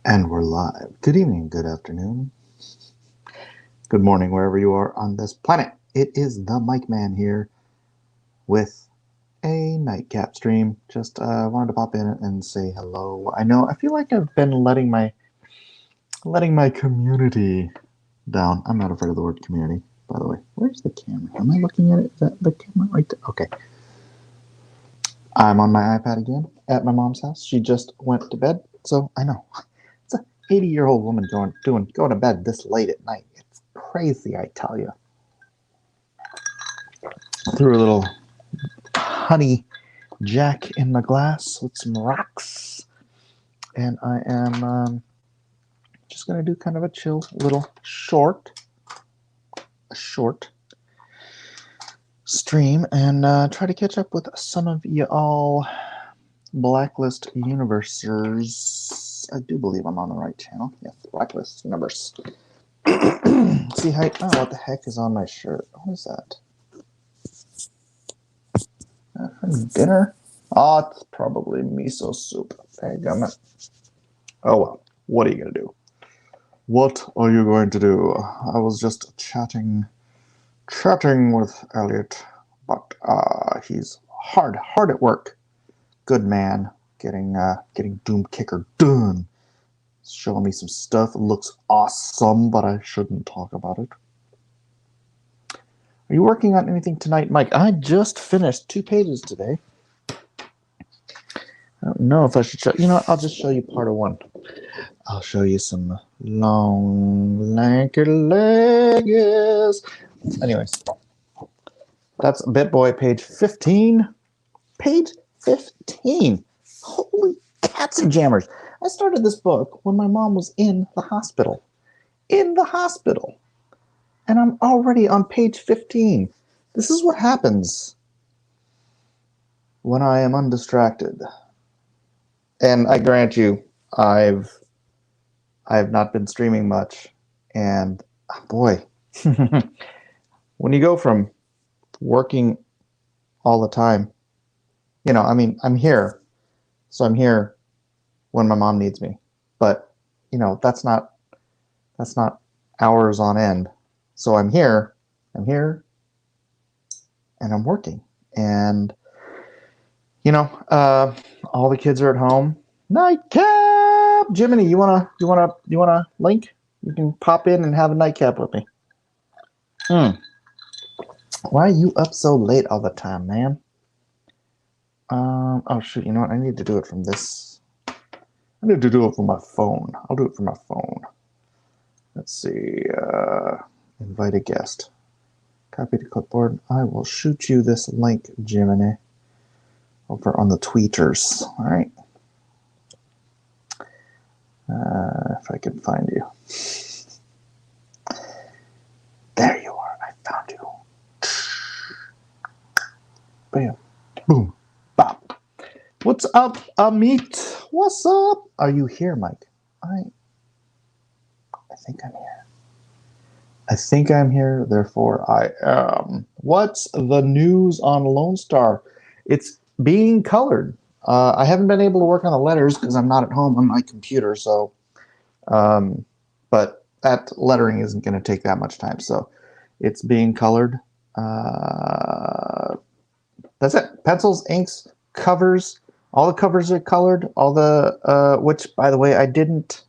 And we're live. Good evening, good afternoon, good morning, wherever you are on this planet. It is the Mike Man here with a nightcap stream. Just wanted to pop in and say hello. I feel like I've been letting my community down. I'm not afraid of the word community, by the way. Where's the camera? Am I looking at it? Is that the camera right there? Okay. I'm on my iPad again at my mom's house. She just went to bed, so I know. It's an 80-year-old woman going to bed this late at night. It's crazy, I tell you. Threw a little honey jack in my glass with some rocks, and I am just going to do kind of a chill little short stream and try to catch up with some of y'all Blacklist Universers. I do believe I'm on the right channel. Yes, Blacklist Universe. See how? Oh, what the heck is on my shirt? What is that? For dinner? Oh, it's probably miso soup. Dadgummit. Oh well. What are you gonna do? What are you going to do? I was just chatting with Elliot, but he's hard at work. Good man, getting Doom Kicker done. Showing me some stuff. It looks awesome, but I shouldn't talk about it. Are you working on anything tonight, Mike? I just finished 2 pages today. I don't know if I should show. You know what? I'll just show you part of 1. I'll show you some long, lanky legs. Anyways, that's BitBoy page 15. Page 15. Holy cats and jammers. I started this book when my mom was in the hospital. In the hospital. And I'm already on page 15. This is what happens when I am undistracted. And I grant you, I've not been streaming much. And boy, when you go from working all the time, you know, I mean, I'm here. So I'm here when my mom needs me. But, you know, that's not hours on end. So I'm here, and I'm working. And, you know, all the kids are at home. Nightcap! Jiminy, you wanna link? You can pop in and have a nightcap with me. Why are you up so late all the time, man? Oh shoot, you know what? I need to do it from this. I need to do it from my phone. I'll do it from my phone. Let's see. Invite a guest. Copy to clipboard. I will shoot you this link, Jiminy, over on the tweeters. All right. If I can find you. There you are. I found you. Bam. Boom. Bop. What's up, Amit? What's up? Are you here, Mike? I think I'm here. I think I'm here, therefore I am. What's the news on Lone Star? It's being colored. I haven't been able to work on the letters because I'm not at home on my computer, so but that lettering isn't going to take that much time, so it's being colored. That's it. Pencils, inks, covers. All the covers are colored. All the which, by the way, I didn't.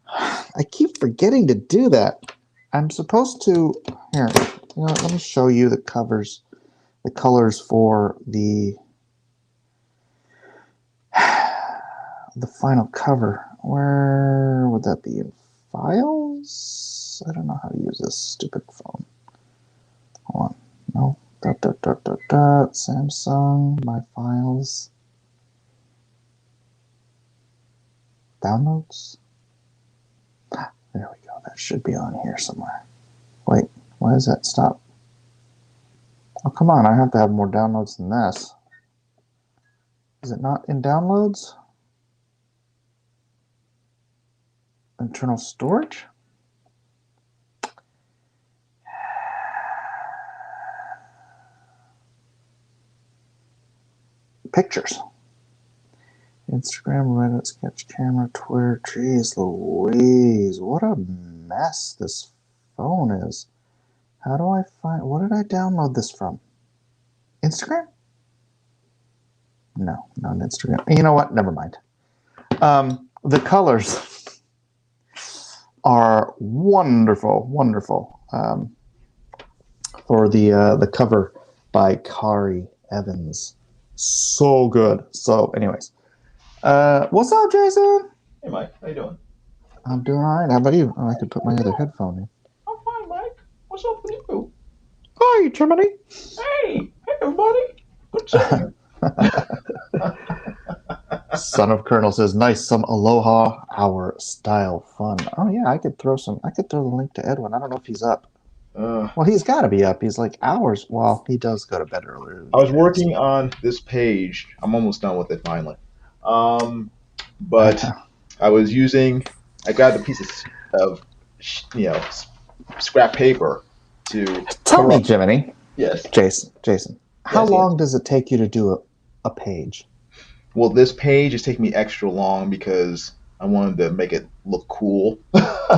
I keep forgetting to do that. I'm supposed to. Here, you know, let me show you the covers, the colors for the final cover. Where would that be? In files? I don't know how to use this stupid phone. Hold on. No. Samsung, my files. Downloads? There we go. That should be on here somewhere. Wait, why does that stop? Oh, come on. I have to have more downloads than this. Is it not in downloads? Internal storage? Pictures. Instagram, Reddit, Sketch Camera, Twitter. Jeez Louise, what a mess this phone is. How do I find... What did I download this from? Instagram? No, not Instagram. You know what? Never mind. The colors are wonderful, wonderful. For the cover by Kari Evans. So good. So, anyways. What's up, Jason? Hey, Mike. How you doing? I'm doing all right. How about you? Oh, I could put my other headphone in. I'm fine, Mike. What's up with you? Hi, Jiminy. Hey, everybody. Good seeing you. Son of Colonel says, "Nice, some Aloha Hour style fun." Oh yeah, I could throw the link to Edwin. I don't know if he's up. Well, he's got to be up. He's like hours. Well, he does go to bed earlier. I was working on this page. I'm almost done with it finally. But I got a piece of scrap paper to tell me, Jiminy. Yes, Jason. How long does it take you to do a page? Well, this page is taking me extra long because I wanted to make it look cool.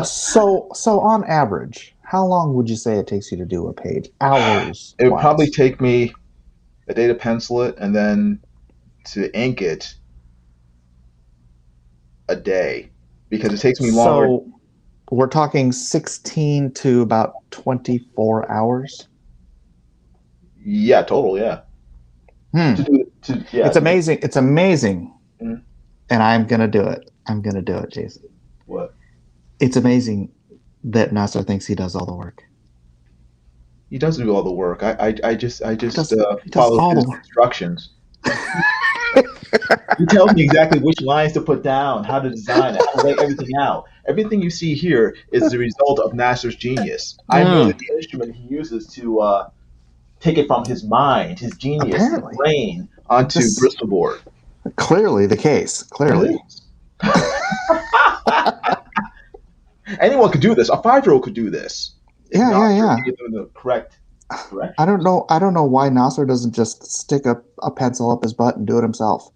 So on average, how long would you say it takes you to do a page? Hours? It would probably take me a day to pencil it and then to ink it a day because it takes me longer. So we're talking 16 to about 24 hours? Yeah, total, yeah. It's amazing. It's amazing. Mm-hmm. And I'm going to do it. I'm going to do it, Jason. What? It's amazing that Nasser thinks he does all the work. He doesn't do all the work. I just he follow his instructions. He tells me exactly which lines to put down, how to design it, how to lay everything out. Everything you see here is the result of Nasser's genius. I know the instrument he uses to take it from his mind, his genius, his brain, onto Bristol board. Clearly the case. Clearly. Anyone could do this. A 5-year-old could do this. Yeah. Give them the correct direction. I don't know why Nasser doesn't just stick a pencil up his butt and do it himself.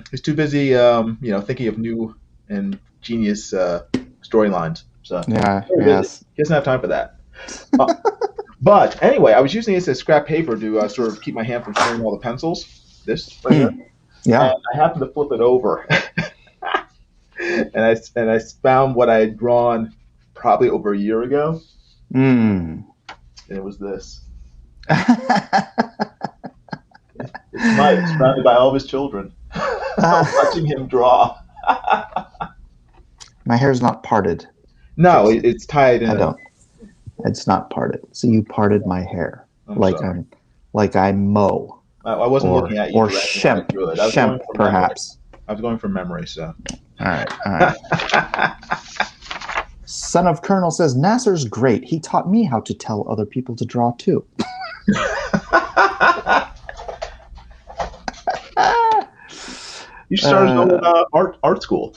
He's too busy, thinking of new and genius storylines. So yes, he doesn't have time for that. But anyway, I was using this as scrap paper to sort of keep my hand from spraying all the pencils. This right here. Yeah. And I happened to flip it over, and I found what I had drawn probably over a year ago. And it was this. It's Mike surrounded by all of his children, watching him draw. My hair's not parted. No, it's tied in. I don't. It's not parted. So you parted my hair like I mow. I wasn't looking at you. Or Shemp, perhaps. I was going from memory, so. All right. Son of Colonel says, Nasser's great. He taught me how to tell other people to draw, too. You started art school.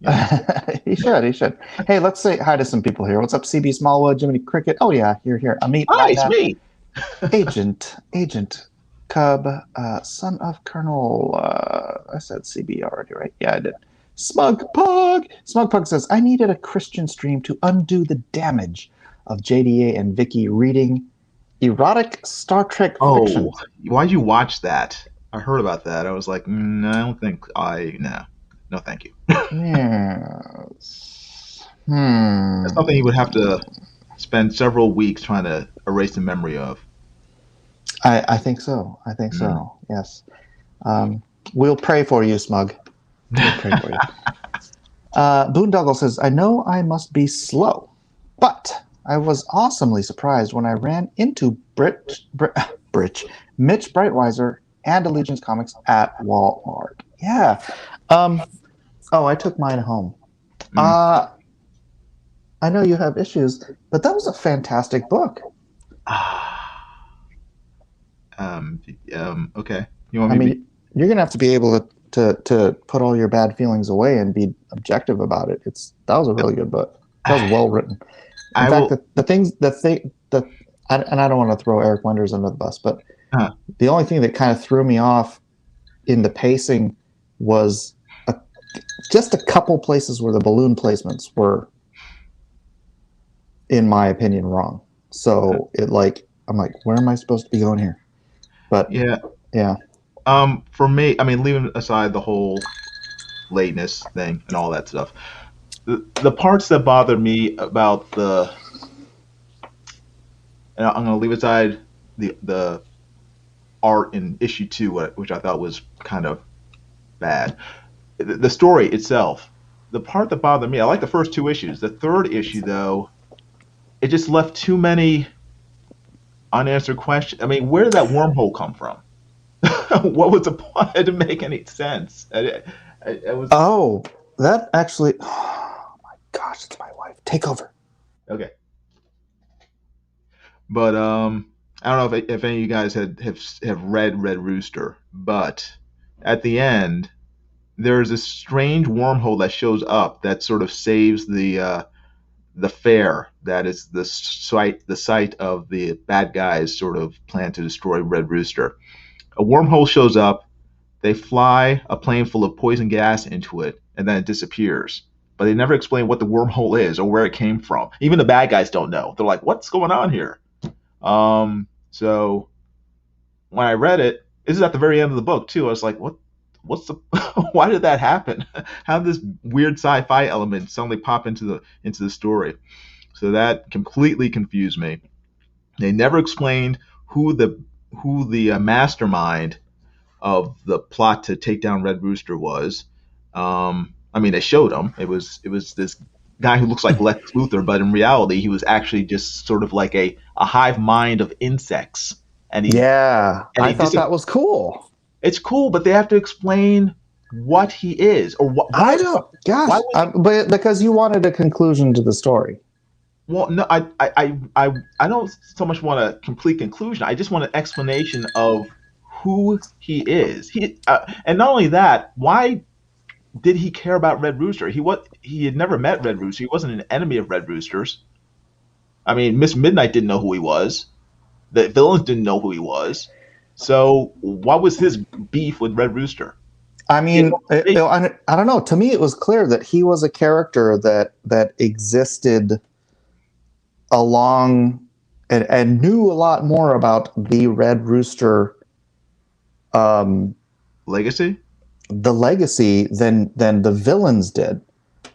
Yeah. He should. Hey, let's say hi to some people here. What's up, CB Smallwood, Jiminy Cricket? Oh, yeah, you're here. Amit. Hi, it's me. Agent Cub, son of Colonel, I said CB already, right? Yeah, I did. Smug Pug says, I needed a Christian stream to undo the damage of JDA and Vicky reading erotic Star Trek fiction. Oh, why'd you watch that? I heard about that. I was like, no, I don't think no, thank you. Yes. That's something you would have to spend several weeks trying to erase the memory of. I think so. Yes. We'll pray for you, Smug. We'll pray for you. Boondoggle says, I know I must be slow, but I was awesomely surprised when I ran into Mitch Breitweiser and Allegiance Comics at Walmart. Yeah. I took mine home. I know you have issues, but that was a fantastic book. Okay. You want me you're going to have to be able to put all your bad feelings away and be objective about it. That was a really good book. That was well written. In fact, the things and I don't want to throw Eric Wenders under the bus, but the only thing that kind of threw me off in the pacing was just a couple places where the balloon placements were, in my opinion, wrong. So I'm like, where am I supposed to be going here? But Yeah. yeah. For me, I mean, leaving aside the whole lateness thing and all that stuff, the parts that bothered me about and I'm going to leave aside the art in issue 2, which I thought was kind of bad. The story itself, the part that bothered me, I like the first 2 issues. The third issue, though, it just left too many unanswered questions. I mean, where did that wormhole come from? What was the point? It didn't make any sense. It was Oh, that actually. Oh my gosh, it's my wife. Take over. okay. But I don't know if any of you guys have read Red Rooster, but at the end there's a strange wormhole that shows up that sort of saves the fair that is the site of the bad guys sort of plan to destroy Red Rooster. A wormhole shows up. They fly a plane full of poison gas into it, and then it disappears. But they never explain what the wormhole is or where it came from. Even the bad guys don't know. They're like, "What's going on here?" So when I read it, this is at the very end of the book too. I was like, "What? What's the? Why did that happen? How did this weird sci-fi element suddenly pop into the story?" So that completely confused me. They never explained who the mastermind of the plot to take down Red Rooster was. I mean, they showed him. It was this guy who looks like Lex Luthor, but in reality, he was actually just sort of like a hive mind of insects. And he Yeah, and I he thought that was cool. it's cool, but they have to explain what he is or I don't. Gosh, why was he. but because you wanted a conclusion to the story. Well, no, I don't so much want a complete conclusion. I just want an explanation of who he is. And not only that, why did he care about Red Rooster? He had never met Red Rooster. He wasn't an enemy of Red Rooster's. I mean, Miss Midnight didn't know who he was. The villains didn't know who he was. So what was his beef with Red Rooster? I He had mean, no motivation. I don't know. To me, it was clear that he was a character that existed along and knew a lot more about the Red Rooster, Legacy? the legacy than the villains did,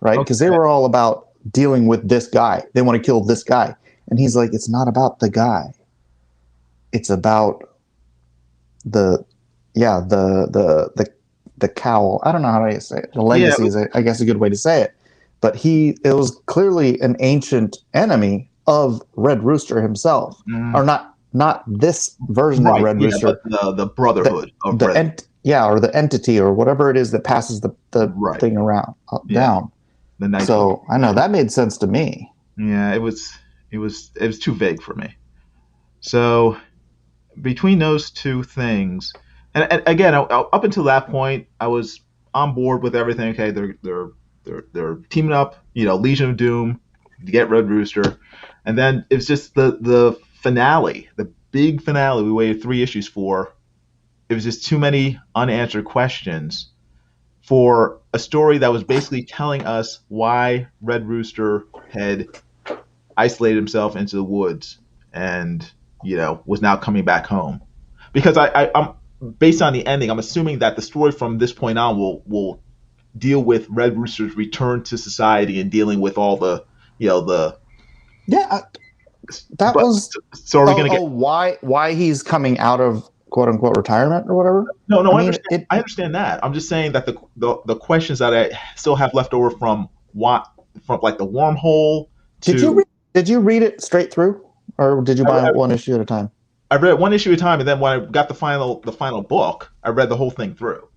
right? Because they Okay. were all about dealing with this guy. They want to kill this guy, and he's like, it's not about the guy. It's about the yeah the cowl. I don't know how to say it. The Yeah. legacy is, I guess, a good way to say it. But it was clearly an ancient enemy of Red Rooster himself, or not this version of Right. Red Yeah, Rooster. but the Brotherhood of Red. Or the entity or whatever it is that passes the Right. thing around Yeah. down. The Night. So I know that made sense to me. Yeah, it was too vague for me. So between those two things, and again, up until that point, I was on board with everything. Okay, they're teaming up, Legion of Doom to get Red Rooster, and then it's just the finale, the big finale we waited 3 issues for. It was just too many unanswered questions for a story that was basically telling us why Red Rooster had isolated himself into the woods and was now coming back home. Because I'm based on the ending, I'm assuming that the story from this point on will deal with Red Rooster's return to society and dealing with all the. Yeah, that But was. so are we going to get? Why he's coming out of quote unquote retirement or whatever? No, I I mean, understand. I understand that. I'm just saying that the questions that I still have left over from like the wormhole to. Did you read it straight through, or did you buy I, one issue at a time? I read 1 issue at a time, and then when I got the final book, I read the whole thing through,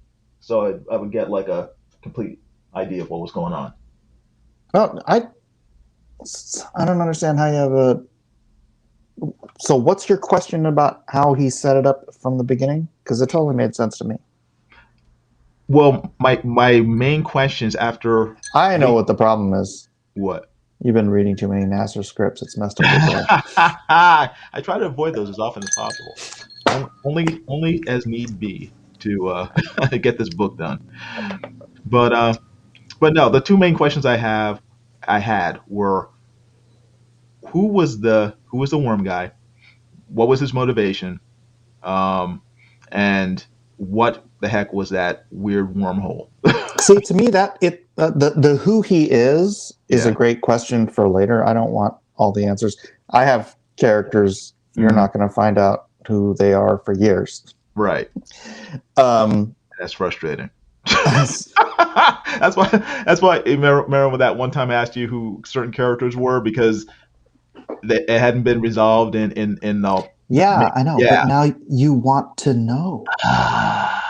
so I would get like a complete idea of what was going on. Well, I don't understand how you have a. So, what's your question about how he set it up from the beginning? Because it totally made sense to me. Well, my main questions after I know what the problem is. what? You've been reading too many NASA scripts. It's messed up your brain. I try to avoid those as often as possible. Only as need be. to get this book done. But no, the two main questions I had were who was the worm guy? What was his motivation? Um, and what the heck was that weird wormhole? See, to me, that the who he is a Yeah. great question for later. I don't want all the answers. I have characters. You're Mhm. not going to find out who they are for years. Right. Um, That's frustrating. That's why. That's why. Remember that one time I asked you who certain characters were because it hadn't been resolved in the. yeah, I know, but Yeah. now you want to know. I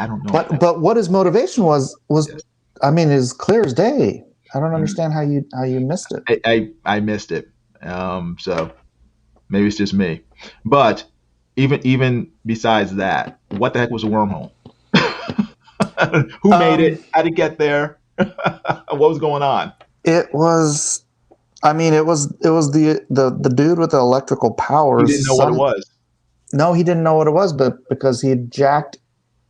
don't know. But what his motivation was, Yes. I mean, is clear as day. I don't understand how you missed it. I missed it. So maybe it's just me. But even besides that, what the heck was a wormhole? Who made it? How did it get there? What was going on? It was. I mean, it was the dude with the electrical He powers. didn't know what it was. No, he didn't know what it was, but because he had jacked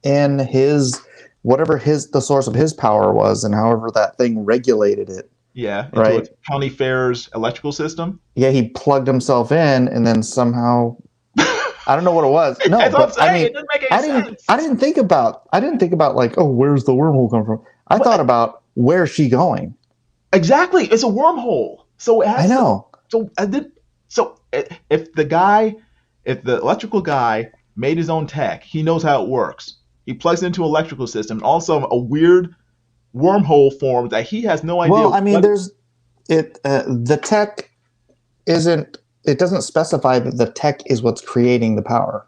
in his whatever the source of his power was, and however that thing regulated it. Yeah, into Right. a county fair's electrical system. Yeah, he plugged himself in, and then somehow I don't know what it was. No, That's what I'm but I saying. mean, It doesn't make any sense. I didn't think about like, oh, where's the wormhole come from? I thought about where's she going. Exactly, it's a wormhole. So it has. I know. So if if the electrical guy made his own tech, he knows how it works. He plugs it into an electrical system, and also a weird wormhole forms that he has no idea. Well, I mean, there's it. The tech isn't. It doesn't specify that the tech is what's creating the power.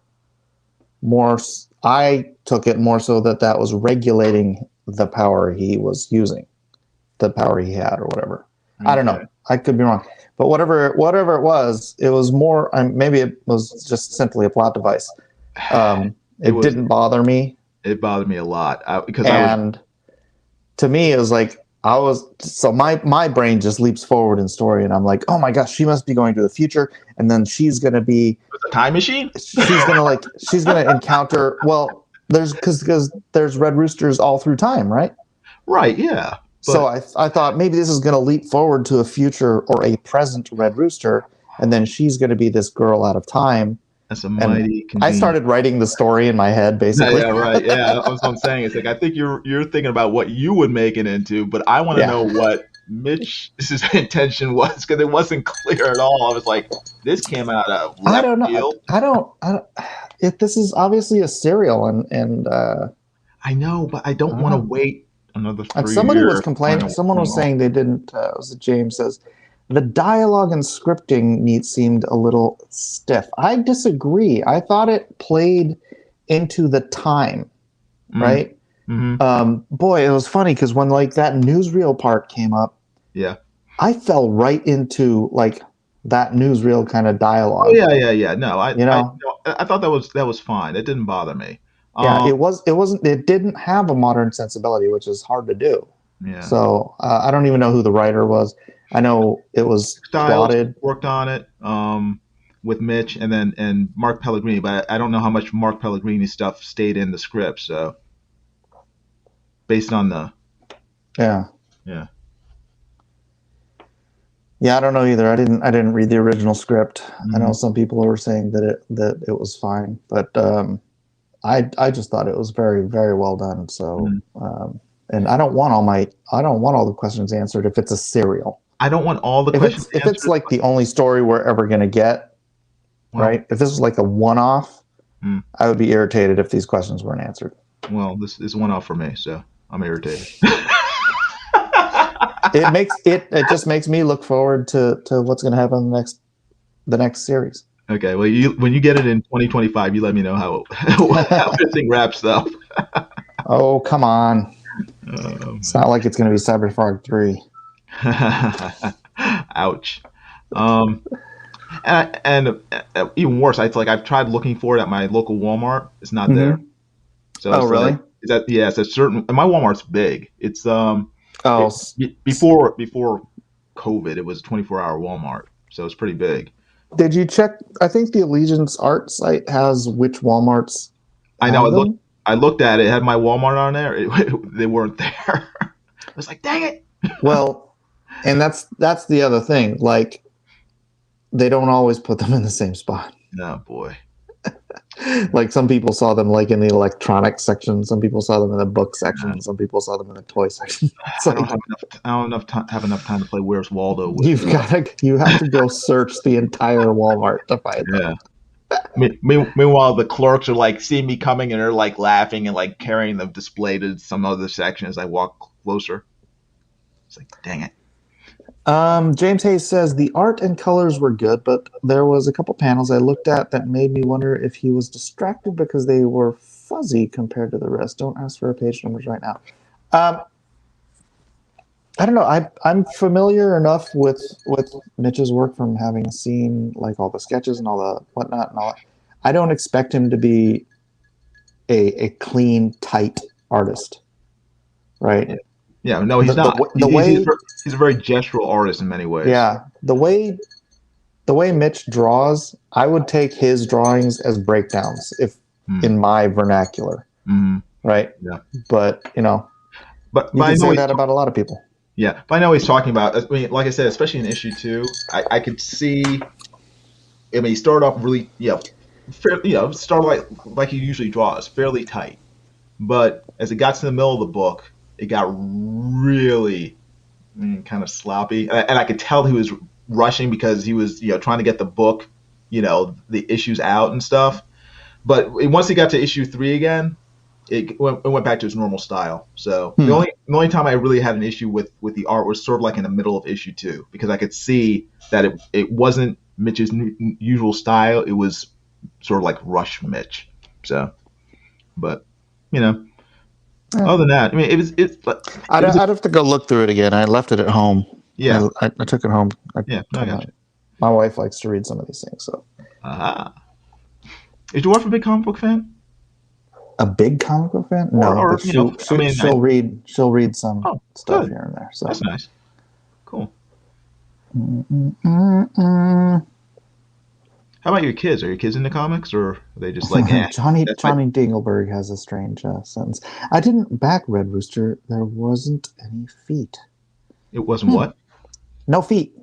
I took it more so that was regulating the power he was using, the power he had, or whatever. I don't know. I could be wrong, but whatever it was more. Maybe it was just simply a plot device. It didn't bother me. It bothered me a lot to me, it was like my brain just leaps forward in story, and I'm like, oh my gosh, she must be going to the future, and then she's gonna be a time machine. She's gonna encounter because there's red roosters all through time, right? Right. Yeah. So I thought maybe this is gonna leap forward to a future or a present red rooster, and then she's gonna be this girl out of time. That's a mighty. I started writing the story in my head, basically. Yeah, right. Yeah, that's what I'm saying. It's like I think you're thinking about what you would make it into, but I want to know what Mitch's intention was because it wasn't clear at all. I was like, this came out of left I don't know. field. I don't. This is obviously a serial, and I know, but I don't want to wait another 3 years. Somebody was complaining. Someone was saying they didn't. Was it James says? The dialogue and scripting seemed a little stiff. I disagree. I thought it played into the time, right? Mm-hmm. Boy, it was funny because when like that newsreel part came up, yeah, I fell right into like that newsreel kind of dialogue. Oh, yeah. No, I thought that was fine. It didn't bother me. Yeah, it wasn't. It didn't have a modern sensibility, which is hard to do. Yeah. So I don't even know who the writer was. I know it was plotted. Worked on it with Mitch and Mark Pellegrini, but I don't know how much Mark Pellegrini stuff stayed in the script. So based on the yeah, I don't know either. I didn't read the original script. Mm-hmm. I know some people were saying that it was fine, but I just thought it was very, very well done. So and I don't want all the questions answered if it's a serial. I don't want all the questions answered. If it's like the only story we're ever going to get, right? If this was like a one-off, I would be irritated if these questions weren't answered. Well, this is one-off for me, so I'm irritated. It just makes me look forward to what's going to happen in the next series. Okay, well, when you get it in 2025, you let me know how this thing wraps up. Oh, come on. It's not like it's going to be Cyberfrog 3. Ouch. And even worse, I've tried looking for it at my local Walmart. It's not there. So really? It's a certain. And my Walmart's big. It's before COVID, it was a 24-hour Walmart, so it's pretty big. Did you check? I think the Allegiance Art site has which Walmarts I know. have them. I looked at it. It had my Walmart on there. They weren't there. I was like, dang it. Well, and that's the other thing. Like, they don't always put them in the same spot. No, boy. Like, some people saw them like in the electronics section. Some people saw them in the book section. Some people saw them in the toy section. It's I like, don't have enough time to play Where's Waldo. you have to go search the entire Walmart to find them. Yeah. Meanwhile, the clerks are like seeing me coming and they're like laughing and like carrying the display to some other section as I walk closer. It's like, dang it. James Hayes says the art and colors were good, but there was a couple panels I looked at that made me wonder if he was distracted because they were fuzzy compared to the rest. Don't ask for page numbers right now. I don't know. I'm familiar enough with Mitch's work from having seen like all the sketches and all the whatnot and all that. I don't expect him to be a clean, tight artist, right? Yeah, no, he's not. He's a very gestural artist in many ways. Yeah, the way Mitch draws, I would take his drawings as breakdowns if in my vernacular, right? Yeah, but but you can say that about a lot of people. Yeah, but I know what he's talking about. I mean, like I said, especially in issue 2, I could see. I mean, he started off really, started like he usually draws, fairly tight. But as it got to the middle of the book, it got really kind of sloppy, and I could tell he was rushing because he was trying to get the book, the issues out and stuff. But once he got to issue 3 again, it went back to its normal style. So the only time I really had an issue with the art was sort of like in the middle of issue 2, because I could see that it wasn't Mitch's usual style. It was sort of like rush Mitch. So, but other than that, I mean, I'd have to go look through it again. I left it at home. Yeah, I took it home. I got you. My wife likes to read some of these things. So, is your wife a big comic book fan? A big comic book fan? No, but she'll read some stuff here and there. So that's nice. Cool. How about your kids? Are your kids into comics, or are they just like Johnny Dingleberg has a strange sentence. I didn't back Red Rooster. There wasn't any feet. It wasn't what? No feet.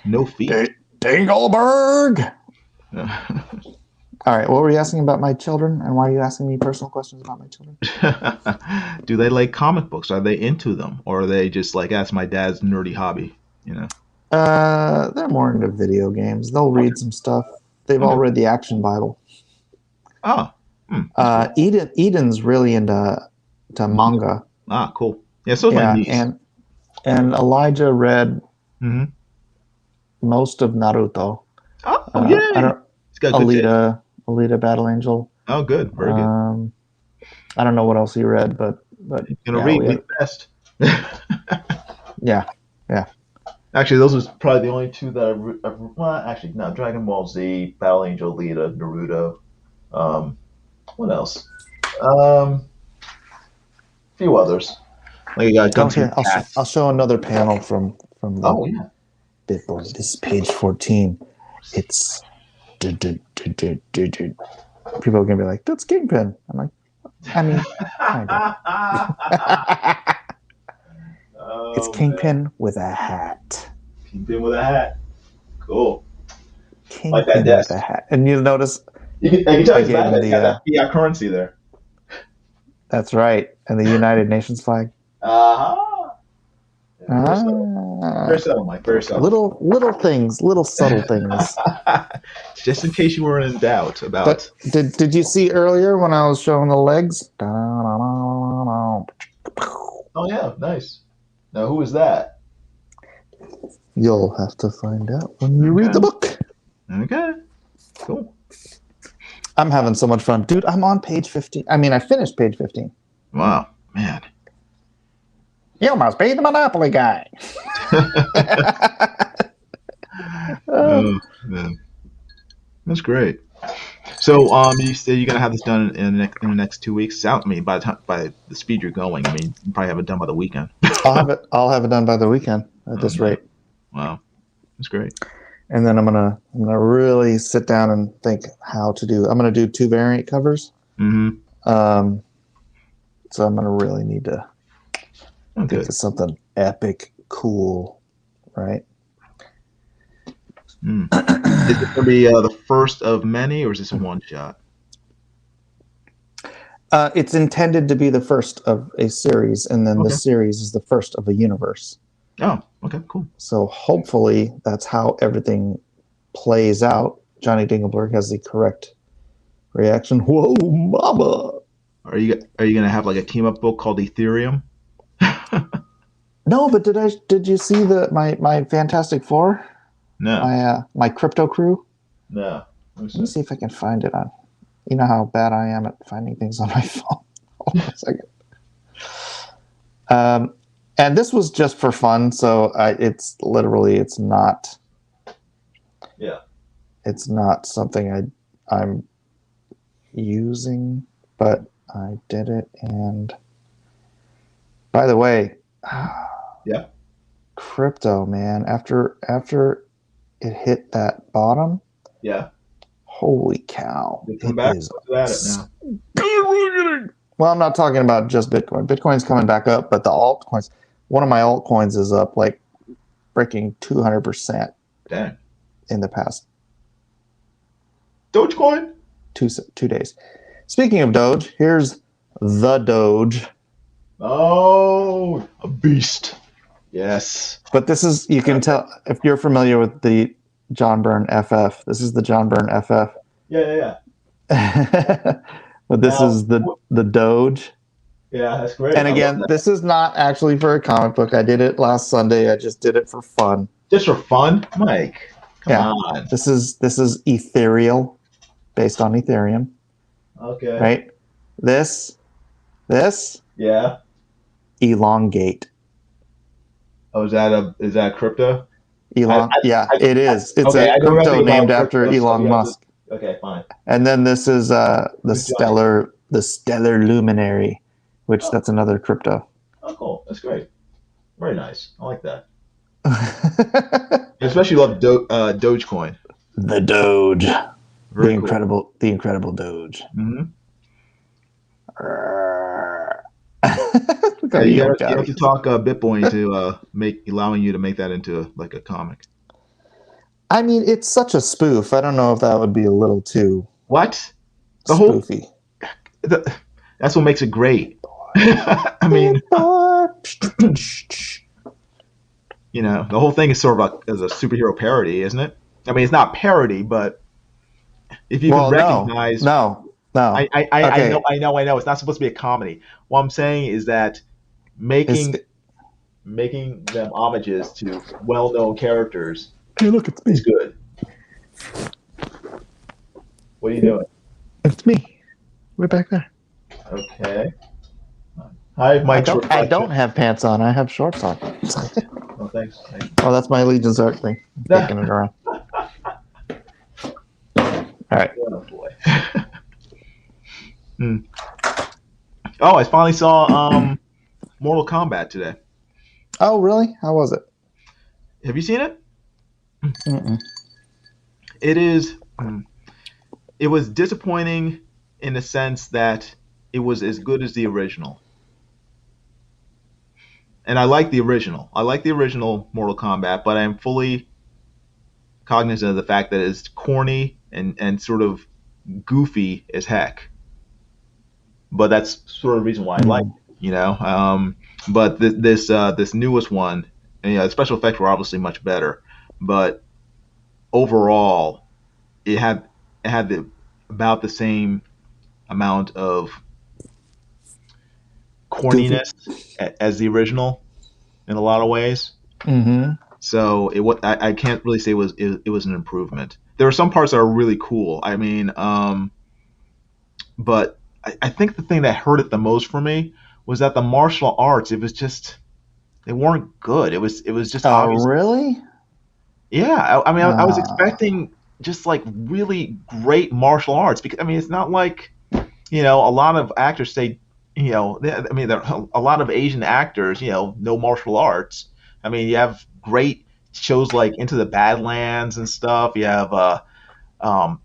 No feet. Dingleberg. All right. What were you asking about my children, and why are you asking me personal questions about my children? Do they like comic books? Are they into them, or are they just like, that's my dad's nerdy hobby? They're more into video games. They'll read some stuff. They've all read the Action Bible. Oh. Eden's really into manga. Ah, cool. Yeah, so is my niece. And Elijah read most of Naruto. Oh, yeah. Alita Battle Angel. Oh, good. Very good. I don't know what else he read, but he's gonna read best. Yeah. Actually, those was probably the only 2 that Dragon Ball Z, Battle Angel, Alita, Naruto. What else? A few others. Like I'll show another panel from the Bit Boy. This is page 14. It's people are gonna be like, that's Kingpin. I'm like, I mean, kind of. It's Kingpin with a hat. Kingpin with a hat. Cool. Kingpin like that desk. With a hat. And you'll notice I can tell he's mad that that fiat currency there. That's right. And the United Nations flag. Very subtle, Mike. Very subtle. Little things, little subtle things. Just in case you were in doubt about. But did you see earlier when I was showing the legs? Oh yeah, nice. Now who is that? You'll have to find out when you read the book. Okay. Cool. I'm having so much fun. Dude, I'm on page 15. I mean, I finished page 15. Wow, man. You must be the Monopoly guy. Oh, man. That's great. So, you say you're gonna have this done in the next 2 weeks. I mean, by the speed you're going, I mean, you probably have it done by the weekend. I'll have it done by the weekend at this rate. Wow, that's great. and then I'm gonna really sit down and think how to do. I'm gonna do 2 variant covers. Mm-hmm. So I'm gonna really need to think Good. of something epic, cool, right? Mm. Is it going to be the first of many, or is this a one shot? It's intended to be the first of a series, and then the Okay. series is the first of a universe. Oh, okay, cool. So hopefully that's how everything plays out. Johnny Dingleberg has the correct reaction. Whoa, mama! Are you going to have like a team up book called Ethereum? No, but did you see my Fantastic Four? No. My crypto crew? No. Let me see if I can find it on. You know how bad I am at finding things on my phone. Hold on a second. And this was just for fun, so it's not. Yeah. It's not something I'm using, but I did it. And by the way, Yeah. crypto, man, after it hit that bottom, Yeah. holy cow, They come it back. is What's at it now? skyrocketing. Well, I'm not talking about just Bitcoin. Bitcoin's coming back up, but the altcoins, one of my altcoins is up like freaking 200% Dang. in the past Dogecoin? 2 days. Speaking of Doge, here's the Doge. Oh, a beast. Yes. But this is, you can tell, if you're familiar with the John Byrne FF, this is the John Byrne FF. Yeah. But this Now, is the Doge. yeah, that's great. And I love again, that. this is not actually for a comic book. I did it last Sunday. I just did it for fun. Just for fun, Mike. Come on. This is ethereal, based on Ethereum, Okay. right? This Yeah. elongate. Oh, is that crypto? Yeah, it is. It's Okay, a I don't crypto remember named about after crypto, so Elon you have to. Musk. Okay, fine. And then this is the Who's Johnny? stellar luminary, which Oh. that's another crypto. Oh, cool. That's great. Very nice. I like that. I especially love Dogecoin. The Doge. Very The incredible Doge. Mm-hmm. Look how You yoked out have he to is. talk Bitboy into allowing you to make that into like a comic. I mean, it's such a spoof. I don't know if that would be a little too What? spoofy. That's what makes it great. I mean, the whole thing is sort of as a superhero parody, isn't it? I mean, it's not parody, but if you can recognize, no. I Okay. I know, it's not supposed to be a comedy. What I'm saying is that making them homages to well-known characters Hey, look, it's me. is good. What are you doing? It's me. We're back there. Okay. Hi, Mike's I don't have pants on. I have shorts on. Oh, thanks. Oh, that's my Legion's Art thing. I'm kicking it around. All right. Oh boy. Oh, I finally saw Mortal Kombat today. Oh, really? How was it? Have you seen it? Mm-mm. It is. It was disappointing in the sense that it was as good as the original. And I like the original. I like the original Mortal Kombat, but I'm fully cognizant of the fact that it's corny and sort of goofy as heck. But that's sort of the reason why I like it, But this newest one, and, the special effects were obviously much better, but overall, it had about the same amount of corniness as the original in a lot of ways. Mm-hmm. So I can't really say it was an improvement. There were some parts that are really cool. I mean, but I think the thing that hurt it the most for me was that the martial arts, they weren't good. It was just Oh, obvious. really? Yeah, I mean, I was expecting just like really great martial arts because I mean, it's not like a lot of actors say I mean, there are a lot of Asian actors know martial arts. I mean, you have great shows like Into the Badlands and stuff. You have um,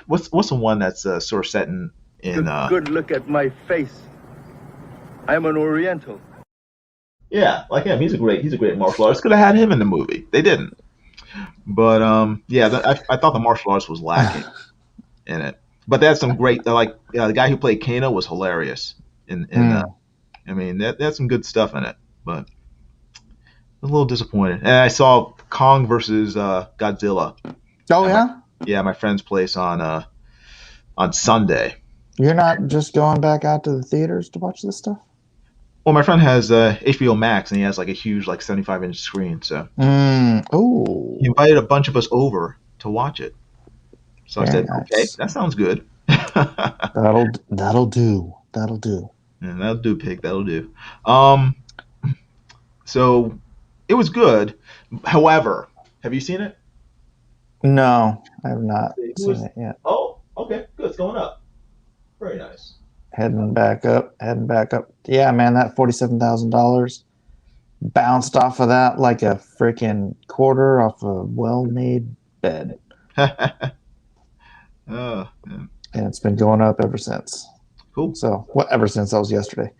what's the one that's sort of set in Good look at my face. I'm an Oriental. yeah, like him. He's a great martial artist. Could have had him in the movie. They didn't. But yeah, I thought the martial arts was lacking in it. But they had some great like the guy who played Kano was hilarious I mean, that's some good stuff in it, but I was a little disappointed. And I saw Kong versus Godzilla. Oh, at yeah? Yeah, my friend's place on Sunday. You're not just going back out to the theaters to watch this stuff? Well, my friend has HBO Max, and he has like a huge, like 75-inch screen. So Oh, he invited a bunch of us over to watch it. So I very said, okay, nice. that sounds good. That'll do. That'll do. And that'll do, pig. That'll do. So it was good. However, have you seen it? No, I have not It seen was. it yet. Oh, okay, good. It's going up. Very nice. Heading back up. Yeah, man, that $47,000 bounced off of that like a freaking quarter off a well-made bed, Oh, yeah. and it's been going up ever since. Cool. So, ever since that was yesterday.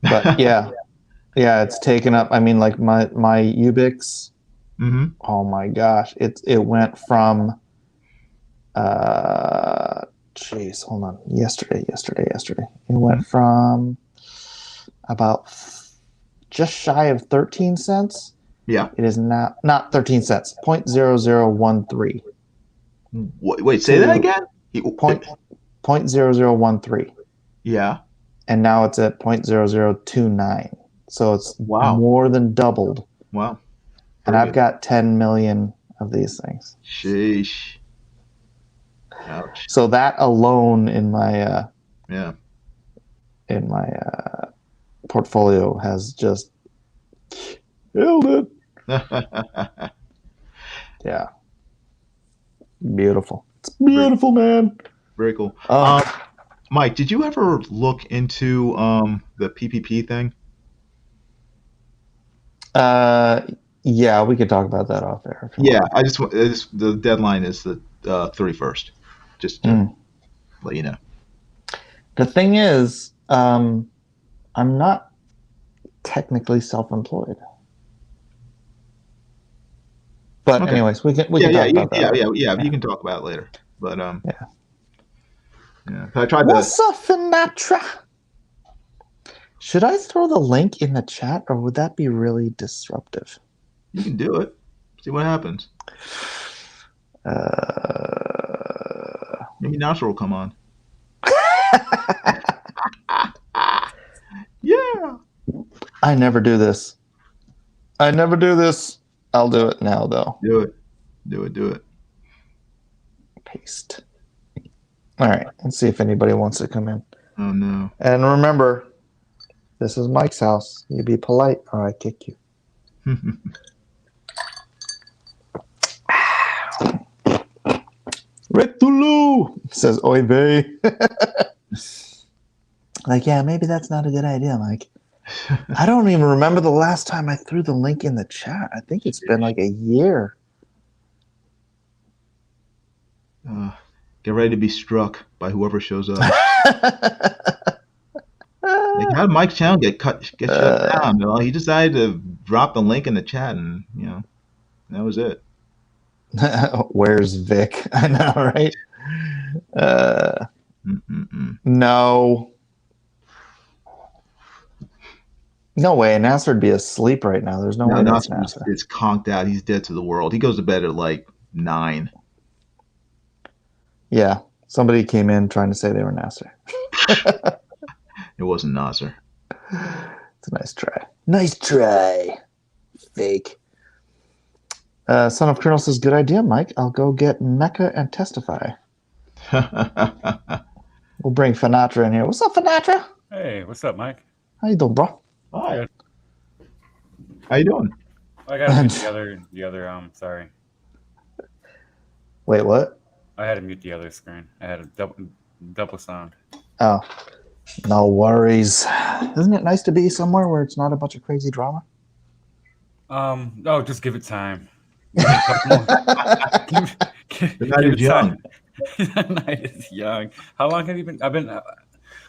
But yeah, it's taken up. I mean, like my Ubix. Mm-hmm. Oh my gosh, it went from. Jeez, hold on. Yesterday. It went from about just shy of 13 cents. Yeah. It is now not 13 cents. 0.0013. Wait, say that again. Point 0.0013. Yeah. And now it's at 0.0029. So it's more than doubled. Wow. And I've got 10 million of these things. Sheesh. Ouch. So that alone in my portfolio has just killed it. Yeah. Beautiful. It's beautiful, man. Very cool. Mike, did you ever look into the PPP thing? Yeah, we could talk about that off air. Yeah, the deadline is the 31st. Just to let you know. The thing is, I'm not technically self-employed. But Okay. anyways, we can talk about that. Yeah. You can talk about it later. But yeah. I tried. What's up, Finatra? Should I throw the link in the chat, or would that be really disruptive? You can do it. See what happens. Maybe Nasser will come on. Yeah. I never do this. I'll do it now, though. Do it. Paste. All right. Let's see if anybody wants to come in. Oh, no. And remember, this is Mike's house. You be polite, or I kick you. Retulu says oy vey. Like, yeah, maybe that's not a good idea, Mike. I don't even remember the last time I threw the link in the chat. I think it's been like a year. Get ready to be struck by whoever shows up. Like, how did Mike's channel get shut down? You know, he decided to drop the link in the chat, and that was it. Where's Vic? I know, right? No. No way. Nasser'd be asleep right now. There's no way that's Nasser. It's conked out. He's dead to the world. He goes to bed at like 9. Yeah. Somebody came in trying to say they were Nasser. It wasn't Nasser. It's a nice try. Nice try. Fake. Son of Colonel says, good idea, Mike. I'll go get Mecca and testify. We'll bring Finatra in here. What's up, Finatra? Hey, what's up, Mike? How you doing, bro? Hi. Good. How you doing? I got to mute the other, sorry. Wait, what? I had to mute the other screen. I had a double sound. Oh, no worries. Isn't it nice to be somewhere where it's not a bunch of crazy drama? Oh, just give it time. Give me a couple more. The night is young. The night is young. How long have you been? I've been.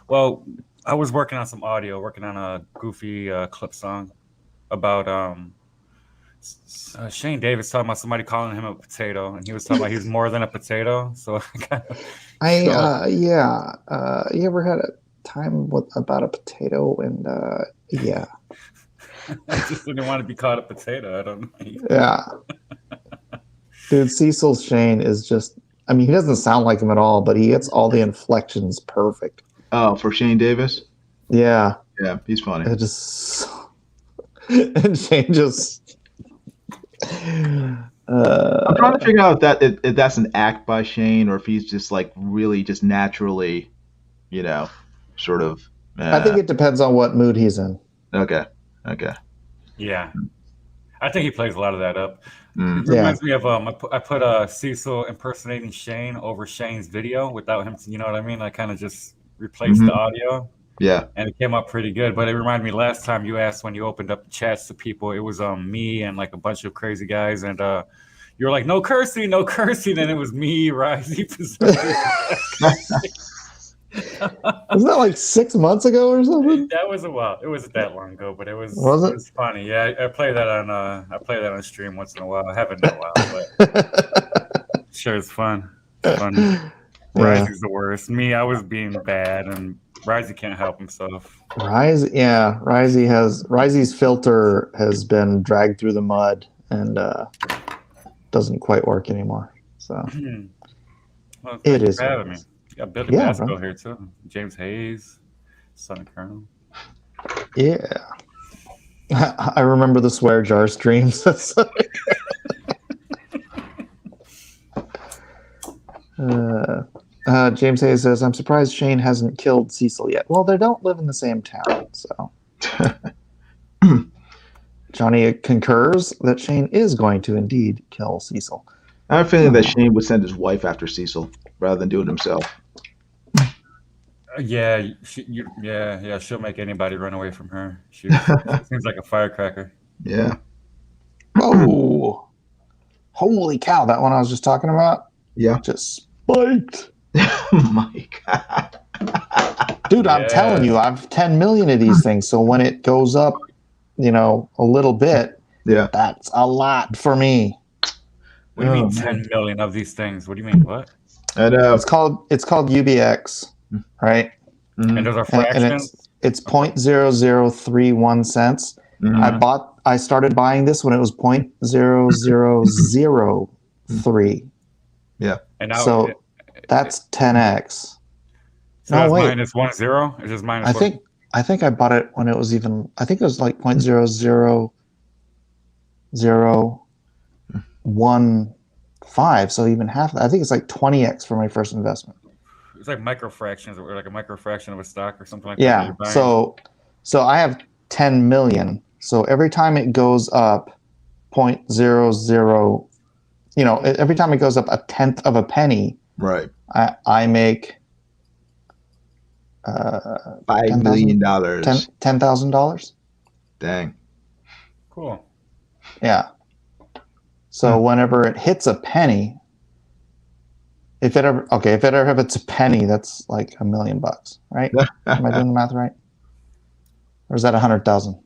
Well, I was working on some audio, working on a goofy clip song about Shane Davis talking about somebody calling him a potato, and he was talking about he was more than a potato. So You ever had a time about a potato? And yeah. I just didn't want to be called a potato. I don't know. Yeah. Dude, Cecil Shane is just, I mean, he doesn't sound like him at all, but he gets all the inflections perfect. Oh, for Shane Davis? Yeah. Yeah, he's funny. It just, and Shane just, I'm trying to figure out if that's an act by Shane or if he's just like really just naturally, sort of. I think it depends on what mood he's in. Okay. Yeah. I think he plays a lot of that up. Mm. It reminds me of I put Cecil impersonating Shane over Shane's video without him. You know what I mean? I kind of just replaced the audio. Yeah. And it came up pretty good. But it reminded me last time you asked when you opened up the chats to people, it was me and like a bunch of crazy guys, and you were like, no cursing. Then it was me, Risey. Wasn't that like 6 months ago or something? That was a while. It wasn't that long ago, but it was funny. Yeah, I play that on stream once in a while. I haven't in a while, but sure it's fun. It's fun. Risey's the worst. Me, I was being bad, and Risey can't help himself. Risey's filter has been dragged through the mud and doesn't quite work anymore. So well, it is. Me. You got Billy Basco here too. James Hayes, Son of Colonel. Yeah. I remember the swear jar streams. James Hayes says, I'm surprised Shane hasn't killed Cecil yet. Well, they don't live in the same town, so. Johnny concurs that Shane is going to indeed kill Cecil. I have a feeling that Shane would send his wife after Cecil rather than do it himself. Yeah, she'll make anybody run away from her. She seems like a firecracker. Yeah. Oh, holy cow! That one I was just talking about. Yeah. Just spiked. My God. Dude, I'm telling you, I've 10 million of these things. So when it goes up, a little bit, that's a lot for me. What do you mean 10 million of these things? What do you mean? What? I know. It's called UBX, right? Mm-hmm. And those are fractions? And it's 0.0031 cents. Mm-hmm. I started buying this when it was 0.0003. Yeah. And now so that's 10x. So that's minus 10? It's just minus I think I bought it when it was even, I think it was like 0.0015. So even half, I think it's like 20x for my first investment. It's like microfractions, or like a microfraction of a stock or something like that. Yeah. So I have 10 million. So every time it goes up 0.00, every time it goes up a tenth of a penny, right? I make $5 million. $10,000. Dang. Cool. Yeah. So whenever it hits a penny, if it ever hits a penny, that's like $1 million, right? Am I doing the math right? Or is that 100,000?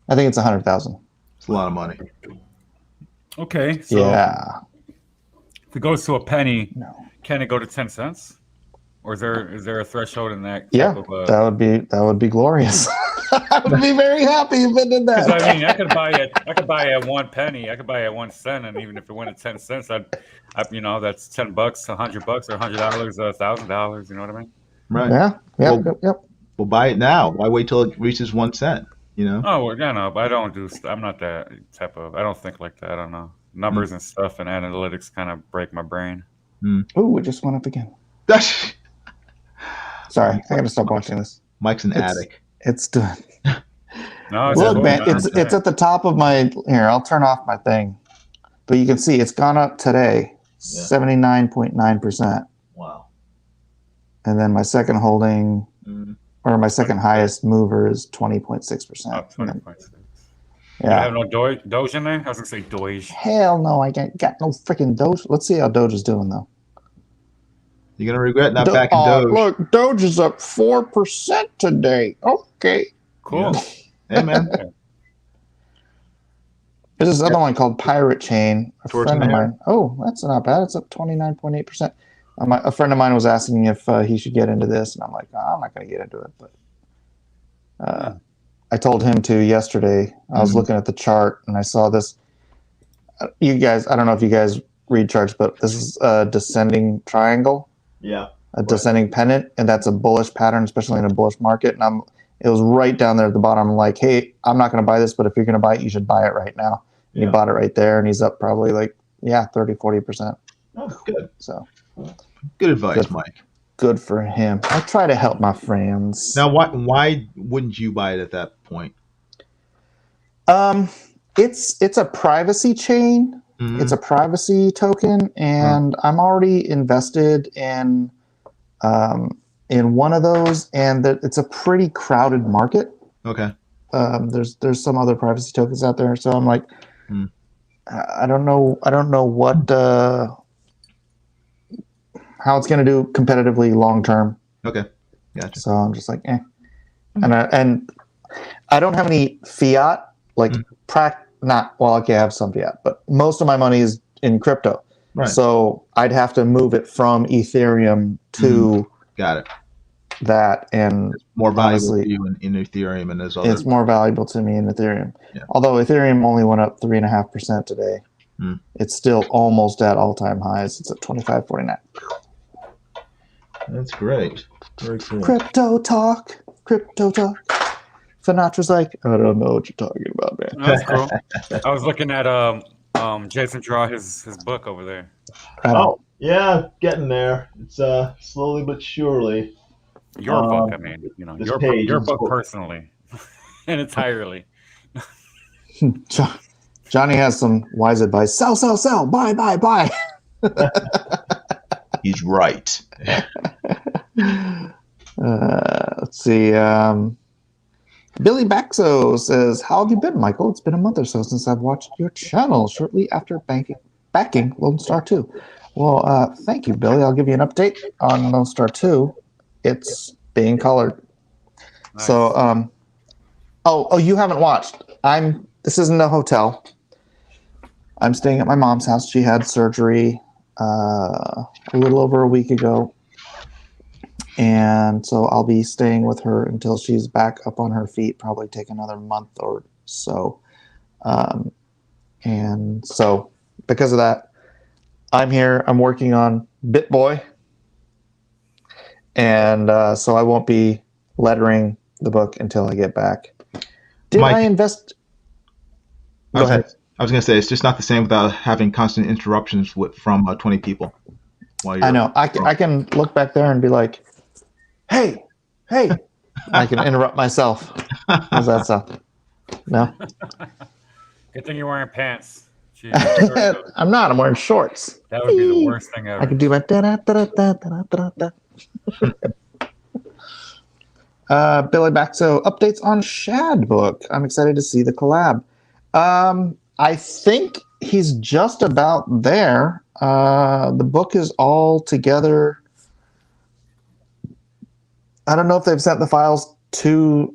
I think it's 100,000. It's a lot of money. Okay. So yeah. If it goes to a penny, can it go to 10 cents? Or is there a threshold in that? Yeah, that would be glorious. I would be very happy if it did that. Because I mean, I could buy it at 1 penny. I could buy it at 1 cent, and even if it went at 10 cents, that's $10, $100, or $100, $1,000. You know what I mean? Right. Yeah. Yep. We'll buy it now. Why wait till it reaches 1 cent? Oh, well, no, but I don't do. I'm not that type of. I don't think like that. I don't know. Numbers and stuff and analytics kind of break my brain. Ooh, it just went up again. Sorry, I gotta stop watching this. Mike's an addict. It's doing. No, look, man, it's at the top of my. Here, I'll turn off my thing, but you can see it's gone up today, 79.9%. Wow. And then my second holding, or my second highest mover is 20.6%. 20.6. You have no Doge in there? I was gonna say Doge. Hell no, I got no freaking Doge. Let's see how Doge is doing though. You're gonna regret not backing Doge. Look, Doge is up 4% today. Okay, Cool. Yeah. Hey man. There's this other one called Pirate Chain. A Torching friend of there. mine. Oh, that's not bad. It's up 29.8%. A friend of mine was asking if he should get into this, and I'm like, I'm not going to get into it. But I told him to yesterday. I was looking at the chart, and I saw this. You guys, I don't know if you guys read charts, but this is a descending triangle. Yeah. A descending pennant, and that's a bullish pattern, especially in a bullish market. And it was right down there at the bottom. I'm like, hey, I'm not going to buy this, but if you're going to buy it, you should buy it right now. And he bought it right there, and he's up probably 30-40%. Oh, good. So, good advice, Mike. Good for him. I try to help my friends. Now, why wouldn't you buy it at that point? It's a privacy chain. Mm-hmm. It's a privacy token, and I'm already invested in one of those, and it's a pretty crowded market. Okay. There's some other privacy tokens out there, so I'm like, I don't know what how it's going to do competitively long term. Okay, gotcha. So I'm just like, and I don't have any fiat I have some fiat, but most of my money is in crypto. Right. So I'd have to move it from Ethereum to got it. That, and it's more valuable to you in Ethereum, and there's other. It's more valuable to me in Ethereum. Yeah. Although Ethereum only went up 3.5% today, it's still almost at all-time highs. It's at 25.49. That's great. Very cool. Crypto talk. Finatra's like, I don't know what you're talking about, man. That's cool. I was looking at Jason draw his book over there. Oh yeah, getting there. It's slowly but surely. Your book, I mean, your book personally and entirely. Johnny has some wise advice. Sell, buy. He's right. Let's see. Billy Baxo says, how have you been, Michael? It's been a month or so since I've watched your channel shortly after backing Lone Star 2. Well, thank you, Billy. I'll give you an update on Lone Star 2. It's being colored. Nice. So, you haven't watched. This isn't a hotel. I'm staying at my mom's house. She had surgery a little over a week ago. And so I'll be staying with her until she's back up on her feet, probably take another month or so. And so because of that, I'm here. I'm working on BitBoy. And so I won't be lettering the book until I get back. Did Mike, I invest? Go ahead. I was going to say, it's just not the same without having constant interruptions from 20 people. I know. I can look back there and be like, hey. I can interrupt myself. How's that sound? No? Good thing you're wearing pants. Jeez, I'm not. I'm wearing shorts. That would be the worst thing ever. I could do my da-da-da-da-da-da-da-da. Billy Baxo, updates on Shad book. I'm excited to see the collab. I think he's just about there. The book is all together. I don't know if they've sent the files to...